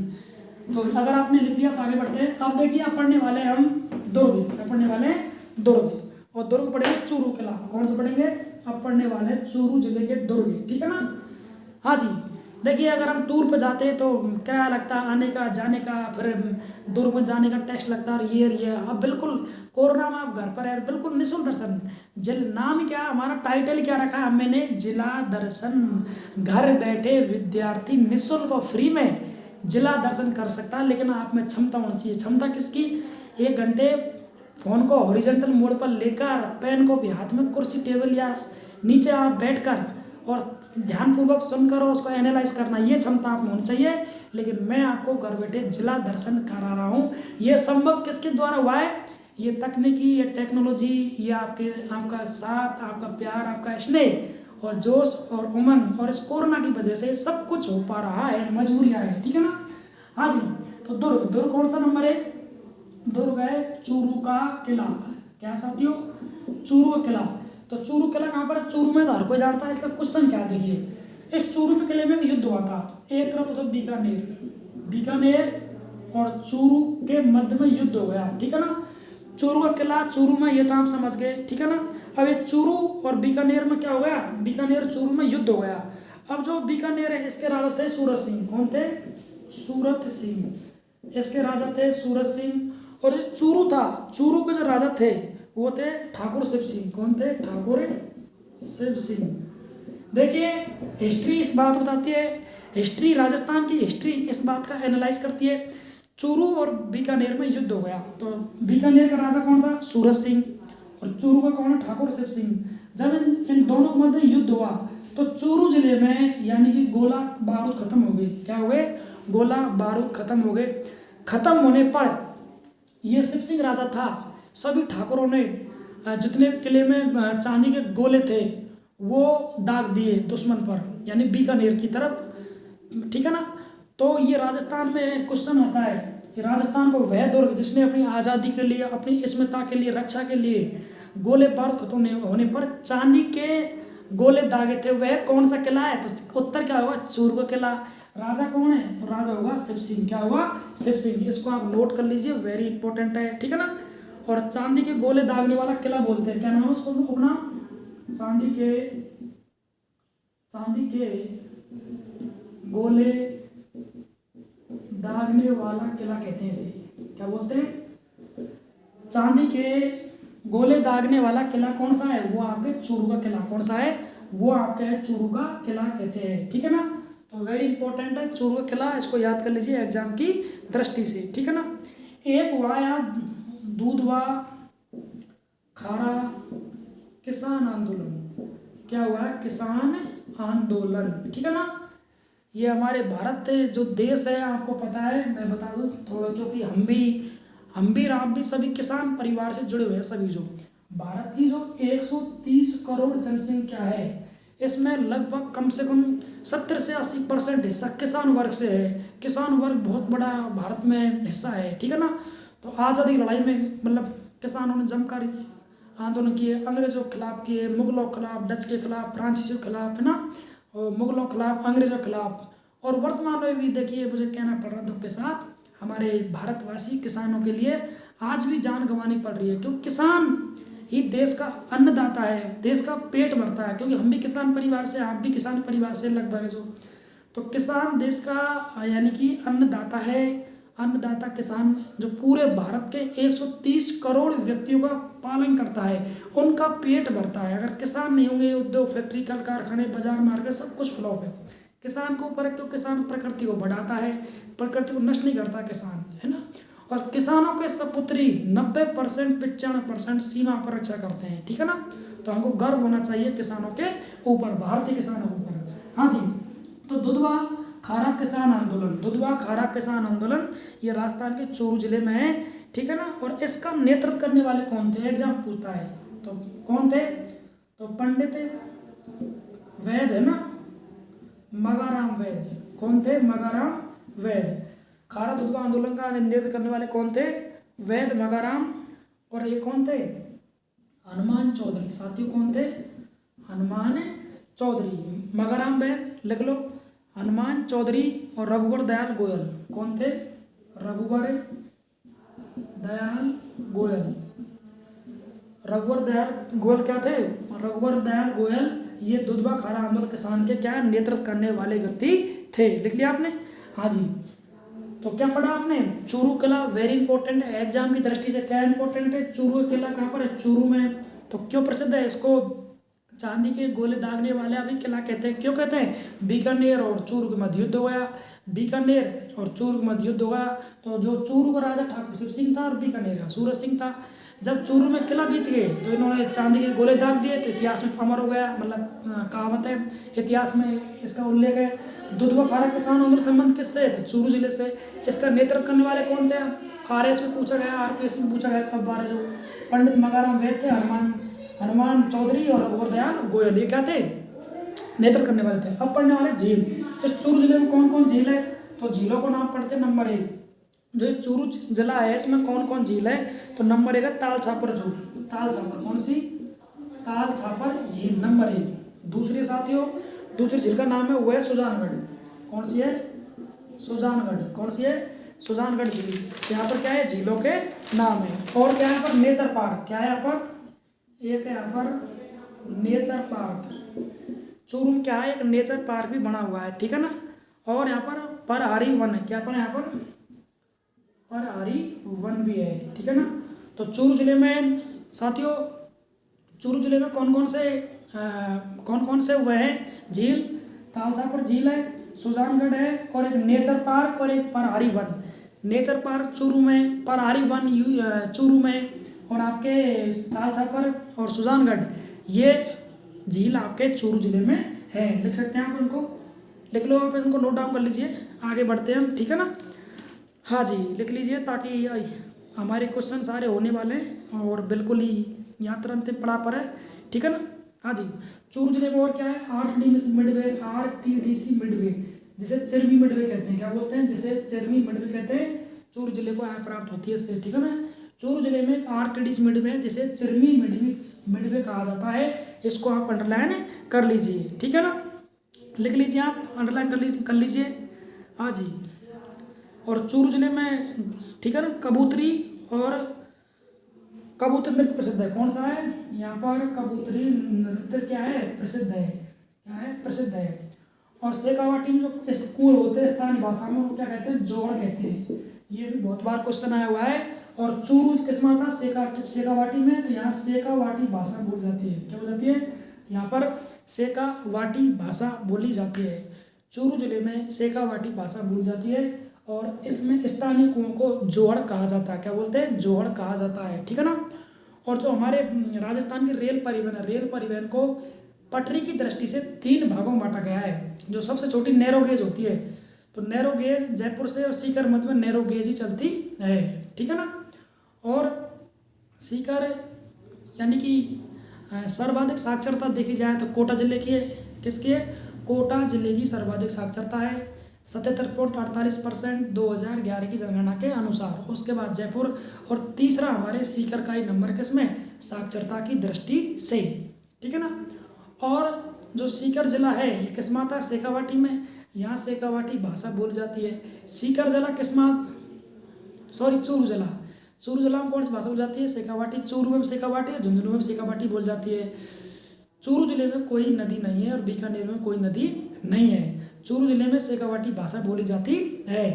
तो अगर आपने लिख लिया तो आगे बढ़ते हैं। अब देखिए आप पढ़ने वाले हैं हम दुर्ग, क्या पढ़ने वाले हैं, दुर्ग, और दुर्ग पढ़ेंगे चूरू किला, कौन से पढ़ेंगे, अब पढ़ने वाले चूरू जिले के दुर्ग, ठीक है ना। हाँ जी, देखिए अगर हम टूर पर जाते हैं तो क्या लगता है, आने का जाने का, फिर दुर्ग में जाने का टैक्स लगता है, ये अब बिल्कुल कोरोना में आप घर पर है, बिल्कुल निःशुल्क दर्शन। नाम क्या, हमारा टाइटल क्या रखा है मैंने, जिला दर्शन, घर बैठे विद्यार्थी निःशुल्क और फ्री में जिला दर्शन कर सकता है, लेकिन आप में क्षमता होनी चाहिए। क्षमता किसकी, 1 घंटे फ़ोन को हॉरिजॉन्टल मोड पर लेकर, पेन को भी हाथ में, कुर्सी टेबल या नीचे आप बैठकर और ध्यानपूर्वक सुनकर और उसको एनालाइज करना, ये क्षमता आप में होनी चाहिए। लेकिन मैं आपको घर बैठे जिला दर्शन करा रहा हूँ, ये संभव किसके द्वारा हुआ है, ये तकनीकी, ये टेक्नोलॉजी, ये आपका साथ, आपका प्यार, आपका स्नेह और जोश और उमंग, और इस कोरोना की वजह से सब कुछ हो पा रहा है, मजबूरियाँ है, ठीक है ना। हाँ जी, तो दुर्ग कौन सा नंबर है, दुर्ग है चूरू का किला, क्या साथियों, चूरू का किला। तो चूरू किला कहाँ पर है, चूरू में तो हर कोई जानता है। इसका क्वेश्चन क्या है, देखिए, इस चूरू के किले में युद्ध हुआ था, एक तरफ तो बीकानेर और चूरू के मध्य में युद्ध हो गया, ठीक है ना। चूरू का किला, चूरू में, ये तो आप समझ गए, ठीक है ना। अब ये चूरू और बीकानेर में क्या हो गया, बीकानेर चूरू में युद्ध हो गया। अब जो बीकानेर है इसके राजा थे सूरत सिंह, कौन थे, सूरत सिंह, इसके राजा थे सूरत सिंह। और जो चूरू था, चूरू के जो राजा थे वो थे ठाकुर शिव सिंह, कौन थे, ठाकुर शिव सिंह। देखिए हिस्ट्री इस बात बताती है, हिस्ट्री राजस्थान की हिस्ट्री इस बात का एनालाइज करती है। चूरू और बीकानेर में युद्ध हो गया, तो बीकानेर का राजा कौन था, सूरत सिंह, और चूरू का कौन है, ठाकुर शिव सिंह। जब इन दोनों के मध्य युद्ध हुआ तो चूरू जिले में यानी कि गोला बारूद खत्म हो गई, क्या हो गए, गोला बारूद खत्म हो गए। खत्म होने पर ये शिव सिंह राजा था, सभी ठाकुरों ने जितने किले में चांदी के गोले थे वो दाग दिए दुश्मन पर, यानी बीकानेर की तरफ, ठीक है ना। तो ये राजस्थान में क्वेश्चन आता है कि राजस्थान को वह दुर्ग जिसने अपनी आज़ादी के लिए, अपनी अस्मिता के लिए, रक्षा के लिए गोले बारूद खत्म होने पर चांदी के गोले दागे थे, वह कौन सा किला है, तो उत्तर क्या होगा, चूरू का किला। राजा कौन है, तो राजा होगा शिव सिंह, क्या होगा, शिव सिंह। इसको आप नोट कर लीजिए, वेरी इंपॉर्टेंट है, ठीक है ना। और चांदी के गोले दागने वाला किला बोलते हैं, क्या नाम है उसको अपना, चांदी के गोले दागने वाला किला कहते हैं इसे, क्या बोलते हैं, चांदी के गोले दागने वाला किला कौन सा है, वो आपके चूरू का किला, कौन सा है, वो आपके चूरू का किला कहते हैं, ठीक है ना। तो वेरी इंपॉर्टेंट है चूरू का किला, इसको याद कर लीजिए एग्जाम की दृष्टि से, ठीक है ना। एक हुआ यहाँ दूधवा खाड़ा किसान आंदोलन, क्या हुआ है, किसान आंदोलन, ठीक है ना। ये हमारे भारत जो देश है आपको पता है, मैं बता दूं थोड़ा, क्योंकि हम भी आप भी सभी किसान परिवार से जुड़े हुए हैं सभी। जो भारत की जो 130 करोड़ जनसंख्या है इसमें लगभग कम से कम 70 से 80% हिस्सा किसान वर्ग से है। किसान वर्ग बहुत बड़ा भारत में हिस्सा है, ठीक है ना। तो आज़ादी की लड़ाई में मतलब किसानों ने जमकर आंदोलन किए, अंग्रेजों के खिलाफ किए, मुगलों के खिलाफ, डच के खिलाफ, फ्रांसीसियों के खिलाफ, है ना, और मुगलों के खिलाफ, अंग्रेजों के खिलाफ। और वर्तमान में भी देखिए, मुझे कहना पड़ रहा दुख के साथ, हमारे भारतवासी किसानों के लिए आज भी जान गंवानी पड़ रही है, क्योंकि किसान ही देश का अन्नदाता है, देश का पेट भरता है। क्योंकि हम भी किसान परिवार से, आप भी किसान परिवार से लगभग है जो, तो किसान देश का यानी कि अन्नदाता है। अन्नदाता किसान जो पूरे भारत के 130 करोड़ व्यक्तियों का पालन करता है, उनका पेट भरता है। अगर किसान नहीं होंगे, उद्योग, फैक्ट्री, कल कारखाने, बाजार, मार्केट सब कुछ फ्लॉप है। किसान को ऊपर, क्यों, किसान प्रकृति को बढ़ाता है, प्रकृति को नष्ट नहीं करता किसान, है ना। और किसानों के सपुत्री 90%, 95% सीमा पर रक्षा करते हैं, ठीक है ना। तो हमको गर्व होना चाहिए किसानों के ऊपर, भारतीय किसानों के ऊपर। हाँ जी, तो दुधवा खारा किसान आंदोलन, दुधवा खारा किसान आंदोलन ये राजस्थान के चूरू जिले में है, ठीक है ना। और इसका नेतृत्व करने वाले कौन थे, एग्जाम पूछता है, तो कौन थे, तो पंडित वैद, है ना, मगाराम वैद। कौन थे, मगाराम वैद। खारा दुधवा आंदोलन का नेतृत्व करने वाले कौन थे, वैद, मगाराम। और ये कौन थे, हनुमान चौधरी। साथियों कौन थे, हनुमान चौधरी। मगाराम वैद लिख लो, हनुमान चौधरी और रघुवर दयाल गोयल। कौन थे, रघुवर दयाल गोयल। रघुवर दयाल गोयल क्या थे, रघुवर दयाल गोयल ये दुधवा खारा आंदोलन किसान के क्या नेतृत्व करने वाले व्यक्ति थे। लिख लिया आपने, हाँ जी। तो क्या पढ़ा आपने, चूरू किला वेरी इंपॉर्टेंट है एग्जाम की दृष्टि से। क्या इंपॉर्टेंट है, चूरू किला कहाँ पर है, चूरू में। तो क्यों प्रसिद्ध है, इसको चांदी के गोले दागने वाले अभी किला कहते हैं। क्यों कहते हैं, बीकानेर और चूरू के मध्य युद्ध हो गया, बीकानेर और चूरू के मध्य युद्ध हो गया। तो जो चूरू का राजा ठाकुर शिव सिंह था और बीकानेर का सूरज सिंह था। जब चूरू में किला बीत गए तो इन्होंने चांदी के गोले दाग दिए, तो इतिहास में अमर हो गया, मतलब कहावत है, इतिहास में इसका उल्लेख है। दुधवा खारा किसान आंदोलन संबंध किससे, तो चूरू जिले से। इसका नेतृत्व करने वाले कौन थे, RS में पूछा गया, RPS में पूछा गया कब बार, जो पंडित मगाराम वैद थे, हनुमान चौधरी और रघुवर दयाल गोयल, ये क्या थे, नेतृत्व करने वाले थे। अब पढ़ने वाले झील। इस चूरू जिले में कौन कौन झील है, तो झीलों को नाम पढ़ते हैं। नंबर 1 जो चूरू जिला है इसमें कौन कौन झील है, तो नंबर 1 है ताल छापर झील। ताल छापर, कौन सी, ताल छापर झील नंबर 1। दूसरी साथियों, दूसरी झील का नाम है वो है सुजानगढ़। कौन सी है, सुजानगढ़। कौन सी है, सुजानगढ़ झील। यहाँ पर क्या है, झीलों के नाम है। और क्या है यहाँ पर, नेचर पार्क। क्या है यहाँ पर, एक है यहाँ पर नेचर पार्क। चूरू में क्या है, एक नेचर पार्क भी बना हुआ है, ठीक है ना। और यहाँ पर परहारी वन है। क्या पर यहाँ पर, परहारी वन भी है, ठीक है ना। तो चूरू जिले में साथियों, चूरू जिले में कौन कौन से हुए हैं झील, तालछापर झील है, सुजानगढ़ है, और एक नेचर पार्क और एक परहारी वन। नेचर पार्क चूरू में, परहारी वन चूरू में, और आपके तालछापर और सुजानगढ़ ये झील आपके चूरू जिले में है। लिख सकते हैं आप इनको, लिख लो आप इनको, नोट डाउन कर लीजिए। आगे बढ़ते हैं हम, ठीक है ना। हाँ जी, लिख लीजिए ताकि हमारे क्वेश्चन सारे होने वाले हैं और बिल्कुल ही यहाँ तुरंत पढ़ा पर है, ठीक है ना। हाँ जी, चूरू जिले में और क्या है, RTDC मिडवे, जिसे चिरमी मिडवे कहते हैं। क्या बोलते हैं, जिसे चिरमी मिडवे कहते हैं। चूरू जिले को आय प्राप्त होती है इससे, ठीक है ना। चूरू जिले में RTDC मिडवे है, जिसे चिरमी मिडवे कहा जाता है। इसको आप अंडरलाइन कर लीजिए, ठीक है ना। लिख लीजिए आप, अंडरलाइन कर लीजिए। हाँ जी, और चूरू जिले में, ठीक है ना, कबूतरी और कबूतर नृत्य प्रसिद्ध है। कौन सा है, यहाँ पर कबूतरी नृत्य क्या है, प्रसिद्ध है। क्या है, प्रसिद्ध है। और शेखावाटी में जो स्कूल होते हैं स्थानीय भाषा में, वो क्या कहते हैं, जोड़ कहते हैं। ये भी बहुत बार क्वेश्चन आया हुआ है। और चूरू किस में आता है, शेखावाटी में, तो यहाँ शेखावाटी भाषा बोली जाती है। क्या बोली जाती है, यहाँ पर शेखावाटी भाषा बोली जाती है। चूरू जिले में शेखावाटी भाषा बोली जाती है। और इसमें स्थानीय कुओं को जोहड़ कहा जाता है। क्या बोलते हैं, जोहड़ कहा जाता है, ठीक है ना। और जो हमारे राजस्थान की रेल परिवहन है, रेल परिवहन को पटरी की दृष्टि से 3 भागों में बांटा गया है। जो सबसे छोटी नैरो गेज होती है, तो नैरो गेज जयपुर से और सीकर मध्य में नैरो गेज ही चलती है, ठीक है ना। और सीकर यानी कि सर्वाधिक साक्षरता देखी जाए तो कोटा जिले की है। किसकी है, कोटा जिले की सर्वाधिक साक्षरता है 77.48% 2011 की जनगणना के अनुसार। उसके बाद जयपुर, और तीसरा हमारे सीकर का ही नंबर किसमें, साक्षरता की दृष्टि से, ठीक है ना। और जो सीकर जिला है ये किस में आता है, शेखावाटी में। यहाँ शेखावाटी भाषा बोली जाती है। सीकर जिला किस में, सॉरी चूरू जिला, चूरू जिला में कौन सी भाषा बोली जाती है, शेखावाटी। चूरू में शेखावाटी है, झुंझुनू में शेखावाटी बोली जाती है। चूरू जिले में कोई नदी नहीं है और बीकानेर में कोई नदी नहीं है। चूरू जिले में शेखावाटी भाषा बोली जाती है।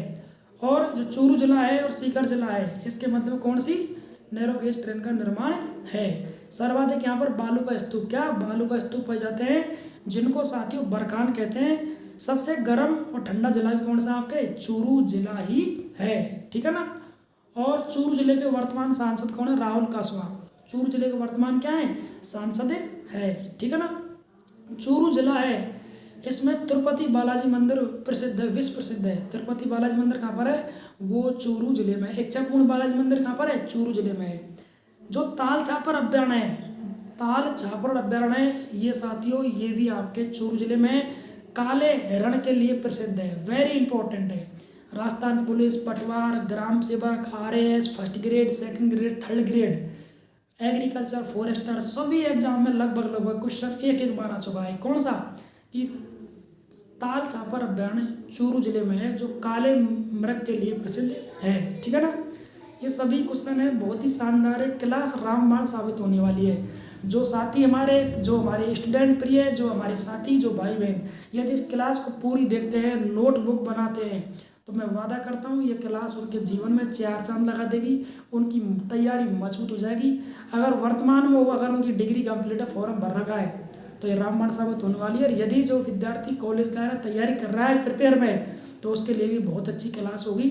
और जो चूरू जिला है और सीकर जिला है इसके मध्य में कौन सी, नैरो गेज ट्रेन का निर्माण है। सर्वाधिक यहाँ पर बालू का स्तूप, क्या बालू का स्तूप पाए जाते हैं, जिनको साथियों बरकान कहते हैं। सबसे गर्म और ठंडा जिला भी कौन सा आपके, चूरू जिला ही है, ठीक है ना। और चूरू जिले के वर्तमान सांसद कौन है, राहुल कासवा। चूरू जिले के वर्तमान क्या है, सांसद है, ठीक है ना। चूरू जिला है, इसमें तिरुपति बालाजी मंदिर प्रसिद्ध है, विश्व प्रसिद्ध है। तिरुपति बालाजी मंदिर कहाँ पर है, वो चूरू जिले में। इच्छापूर्ण बालाजी मंदिर कहाँ पर है, चूरू जिले में है। जो ताल छापर अभ्यारण्य है, ताल छापर अभ्यारण्य है, ये साथियों ये भी आपके चूरू जिले में काले हिरण के लिए प्रसिद्ध है, वेरी इंपॉर्टेंट है। राजस्थान पुलिस, पटवार, ग्राम सेवक, RAS, first grade, second grade, third grade, agriculture, forester, सभी एग्जाम में लगभग क्वेश्चन एक बार आ चुका है। कौन सा, कि ताल छापर अभ्यारण्य चूरू जिले में है, जो काले मृग के लिए प्रसिद्ध है, ठीक है ना। ये सभी क्वेश्चन है, बहुत ही शानदार है, क्लास रामबाण साबित होने वाली है। जो साथी हमारे, जो हमारे स्टूडेंट प्रिय, जो हमारे साथी, जो भाई बहन यदि इस क्लास को पूरी देखते हैं, नोटबुक बनाते हैं, तो मैं वादा करता हूँ ये क्लास उनके जीवन में 4 चांद लगा देगी, उनकी तैयारी मजबूत हो जाएगी। अगर वर्तमान में वो अगर उनकी डिग्री कंप्लीट है, फॉर्म भर रखा है, तो ये रामबाण साबित होने वाली है। और यदि जो विद्यार्थी कॉलेज का है, तैयारी कर रहा है, प्रिपेयर में, तो उसके लिए भी बहुत अच्छी क्लास होगी।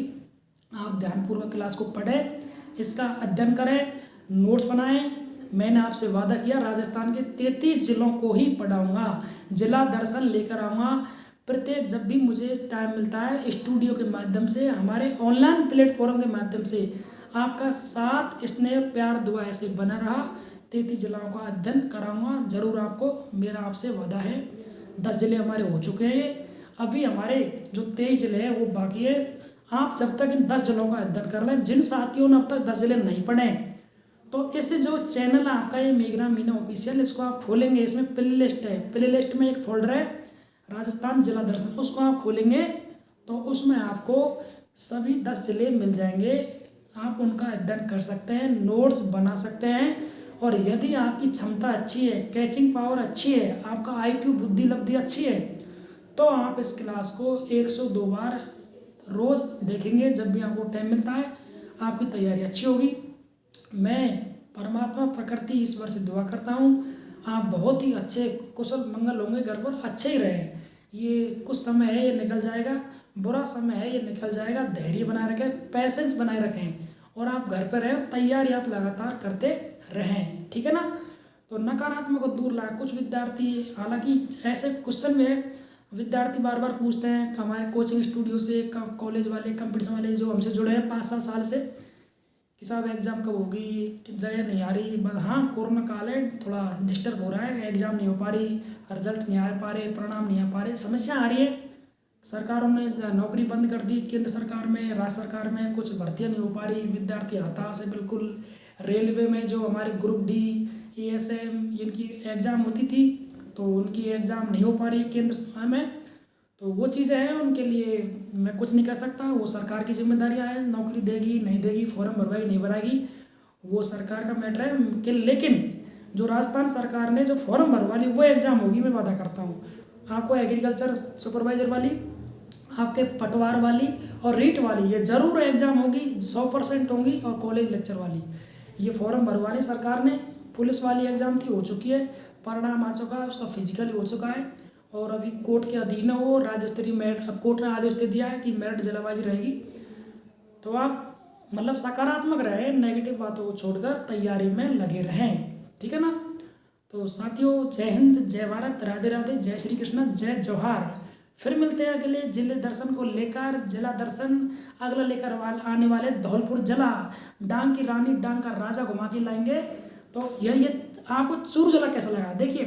आप ध्यानपूर्वक क्लास को पढ़ें, इसका अध्ययन करें, नोट्स बनाएं। मैंने आपसे वादा किया राजस्थान के 33 जिलों को ही पढ़ाऊंगा, जिला दर्शन लेकर आऊँगा। प्रत्येक जब भी मुझे टाइम मिलता है, स्टूडियो के माध्यम से, हमारे ऑनलाइन प्लेटफॉर्म के माध्यम से आपका साथ, स्नेह, प्यार, दुआ ऐसे बना रहा। 33 जिलों का अध्ययन कराऊंगा जरूर आपको, मेरा आपसे वादा है। 10 जिले हमारे हो चुके हैं, अभी हमारे जो 23 जिले हैं वो बाकी है। आप जब तक इन 10 जिलों का अध्ययन कर लें, जिन साथियों ने अब तक 10 जिले नहीं पढ़े, तो इस जो चैनल है आपका ये मेघना मीना ऑफिशियल, इसको आप खोलेंगे, इसमें प्ले लिस्ट है, प्ले लिस्ट में एक फोल्डर है राजस्थान जिला दर्शन, उसको आप खोलेंगे तो उसमें आपको सभी 10 जिले मिल जाएंगे। आप उनका अध्ययन कर सकते हैं, नोट्स बना सकते हैं। और यदि आपकी क्षमता अच्छी है, कैचिंग पावर अच्छी है, आपका IQ बुद्धि लब्धि अच्छी है, तो आप इस क्लास को 102 बार रोज़ देखेंगे। जब भी आपको टाइम मिलता है, आपकी तैयारी अच्छी होगी। मैं परमात्मा, प्रकृति, ईश्वर से दुआ करता हूँ आप बहुत ही अच्छे कुशल मंगल होंगे, घर पर अच्छे ही रहें। ये कुछ समय है, ये निकल जाएगा, बुरा समय है, ये निकल जाएगा। धैर्य बनाए रखें, पैसेंस बनाए रखें, और आप घर पर रहें, तैयारी आप लगातार करते रहें, ठीक है ना। तो नकारात्मक को दूर लाएं। कुछ विद्यार्थी, हालांकि ऐसे क्वेश्चन में विद्यार्थी बार बार पूछते हैं हमारे कोचिंग स्टूडियो से, कॉलेज वाले, कंपटीशन वाले जो हमसे जुड़े हैं 5-7 साल से, कि साहब एग्ज़ाम कब होगी, जगह नहीं आ रही। हाँ, कोरोना काल है, थोड़ा डिस्टर्ब हो रहा है, एग्ज़ाम नहीं हो पा रही, रिजल्ट नहीं आ पा रहे, परिणाम नहीं आ पा रहे, समस्या आ रही है। सरकारों ने नौकरी बंद कर दी, केंद्र सरकार में, राज्य सरकार में कुछ भर्तियाँ नहीं हो पा रही, विद्यार्थी हताश है बिल्कुल। रेलवे में जो हमारे ग्रुप D, ASM इनकी एग्ज़ाम होती थी, तो उनकी एग्ज़ाम नहीं हो पा रही केंद्र में, तो वो चीज़ें हैं, उनके लिए मैं कुछ नहीं कर सकता। वो सरकार की जिम्मेदारियां हैं, नौकरी देगी नहीं देगी, फॉर्म भरवाएगी नहीं भराएगी, वो सरकार का मैटर है कि। लेकिन जो राजस्थान सरकार ने जो फॉर्म भरवा ली, वो एग्ज़ाम होगी, मैं वादा करता हूँ आपको। एग्रीकल्चर सुपरवाइजर वाली, आपके पटवार वाली और रीट वाली, ये ज़रूर एग्ज़ाम होगी, 100% होंगी। और कॉलेज लेक्चर वाली, ये फॉर्म भरवा ली सरकार ने। पुलिस वाली एग्ज़ाम थी, हो चुकी है, परिणाम आ चुका है, उसका फिजिकल हो चुका है, और अभी कोर्ट के अधीन है वो, राज्य स्तरीय मेरिट। अब कोर्ट ने आदेश दे दिया है कि मेरिट जिलावाइज रहेगी। तो आप मतलब सकारात्मक रहें, नेगेटिव बातों को छोड़कर तैयारी में लगे रहें, ठीक है ना। तो साथियों, जय हिंद, जय भारत, राधे राधे, जय श्री कृष्ण, जय जौहार। फिर मिलते हैं अगले जिले दर्शन को लेकर। जिला दर्शन अगला लेकर आने वाले धौलपुर जिला, डांग की रानी, डांग का राजा घुमा के लाएंगे। तो ये आपको चूरू जिला कैसा लगा, देखिए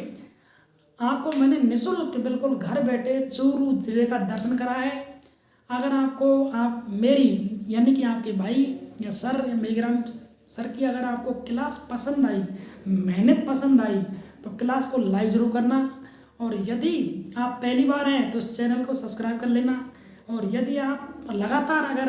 आपको मैंने निःशुल्क बिल्कुल घर बैठे चूरू जिले का दर्शन कराया है। अगर आपको आप मेरी यानी कि आपके भाई या सर या मेघराम सर की अगर आपको क्लास पसंद आई, मेहनत पसंद आई, तो क्लास को लाइक ज़रूर करना। और यदि आप पहली बार हैं तो इस चैनल को सब्सक्राइब कर लेना। और यदि आप लगातार अगर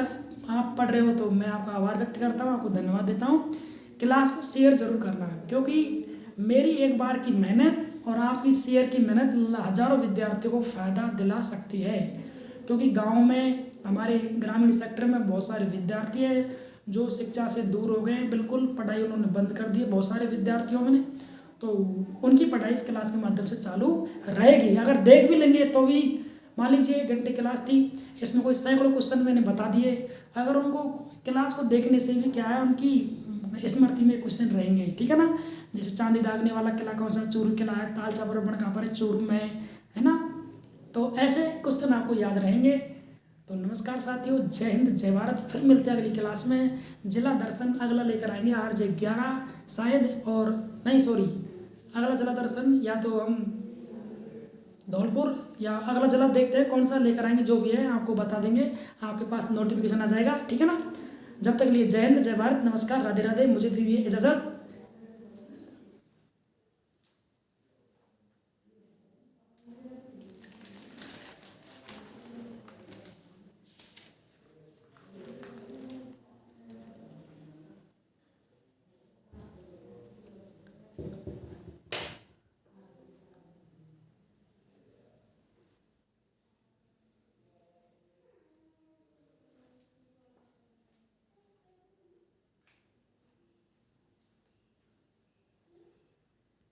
आप पढ़ रहे हो तो मैं आपका आभार व्यक्त करता हूँ, आपको धन्यवाद देता हूँ। क्लास को शेयर ज़रूर करना, क्योंकि मेरी एक बार की मेहनत और आपकी शेयर की मेहनत हज़ारों विद्यार्थियों को फ़ायदा दिला सकती है। क्योंकि गांव में हमारे ग्रामीण सेक्टर में बहुत सारे विद्यार्थी हैं जो शिक्षा से दूर हो गए हैं, बिल्कुल पढ़ाई उन्होंने बंद कर दी है बहुत सारे विद्यार्थियों ने। तो उनकी पढ़ाई इस क्लास के माध्यम से चालू रहेगी। अगर देख भी लेंगे तो भी मान लीजिए 1 घंटे क्लास थी, इसमें कोई सैकड़ों क्वेश्चन मैंने बता दिए, अगर उनको क्लास को देखने से भी क्या है उनकी स्मृति में क्वेश्चन रहेंगे, ठीक है ना। जैसे चांदी दागने वाला किला कौन सा, चूरू किला है, तालचा बर्मण कहाँ पर है, चूरू में है ना। तो ऐसे क्वेश्चन आपको याद रहेंगे। तो नमस्कार साथियों, जय हिंद जय भारत। फिर मिलते हैं अगली क्लास में। जिला दर्शन अगला लेकर आएंगे RJ11 शायद, और नहीं सॉरी, अगला जिला दर्शन या तो हम धौलपुर या अगला जिला देखते हैं कौन सा लेकर आएंगे, जो भी है आपको बता देंगे, आपके पास नोटिफिकेशन आ जाएगा, ठीक है ना। जब तक लिए जय हिंद जय भारत, नमस्कार, राधे राधे, मुझे दीजिए इजाज़त।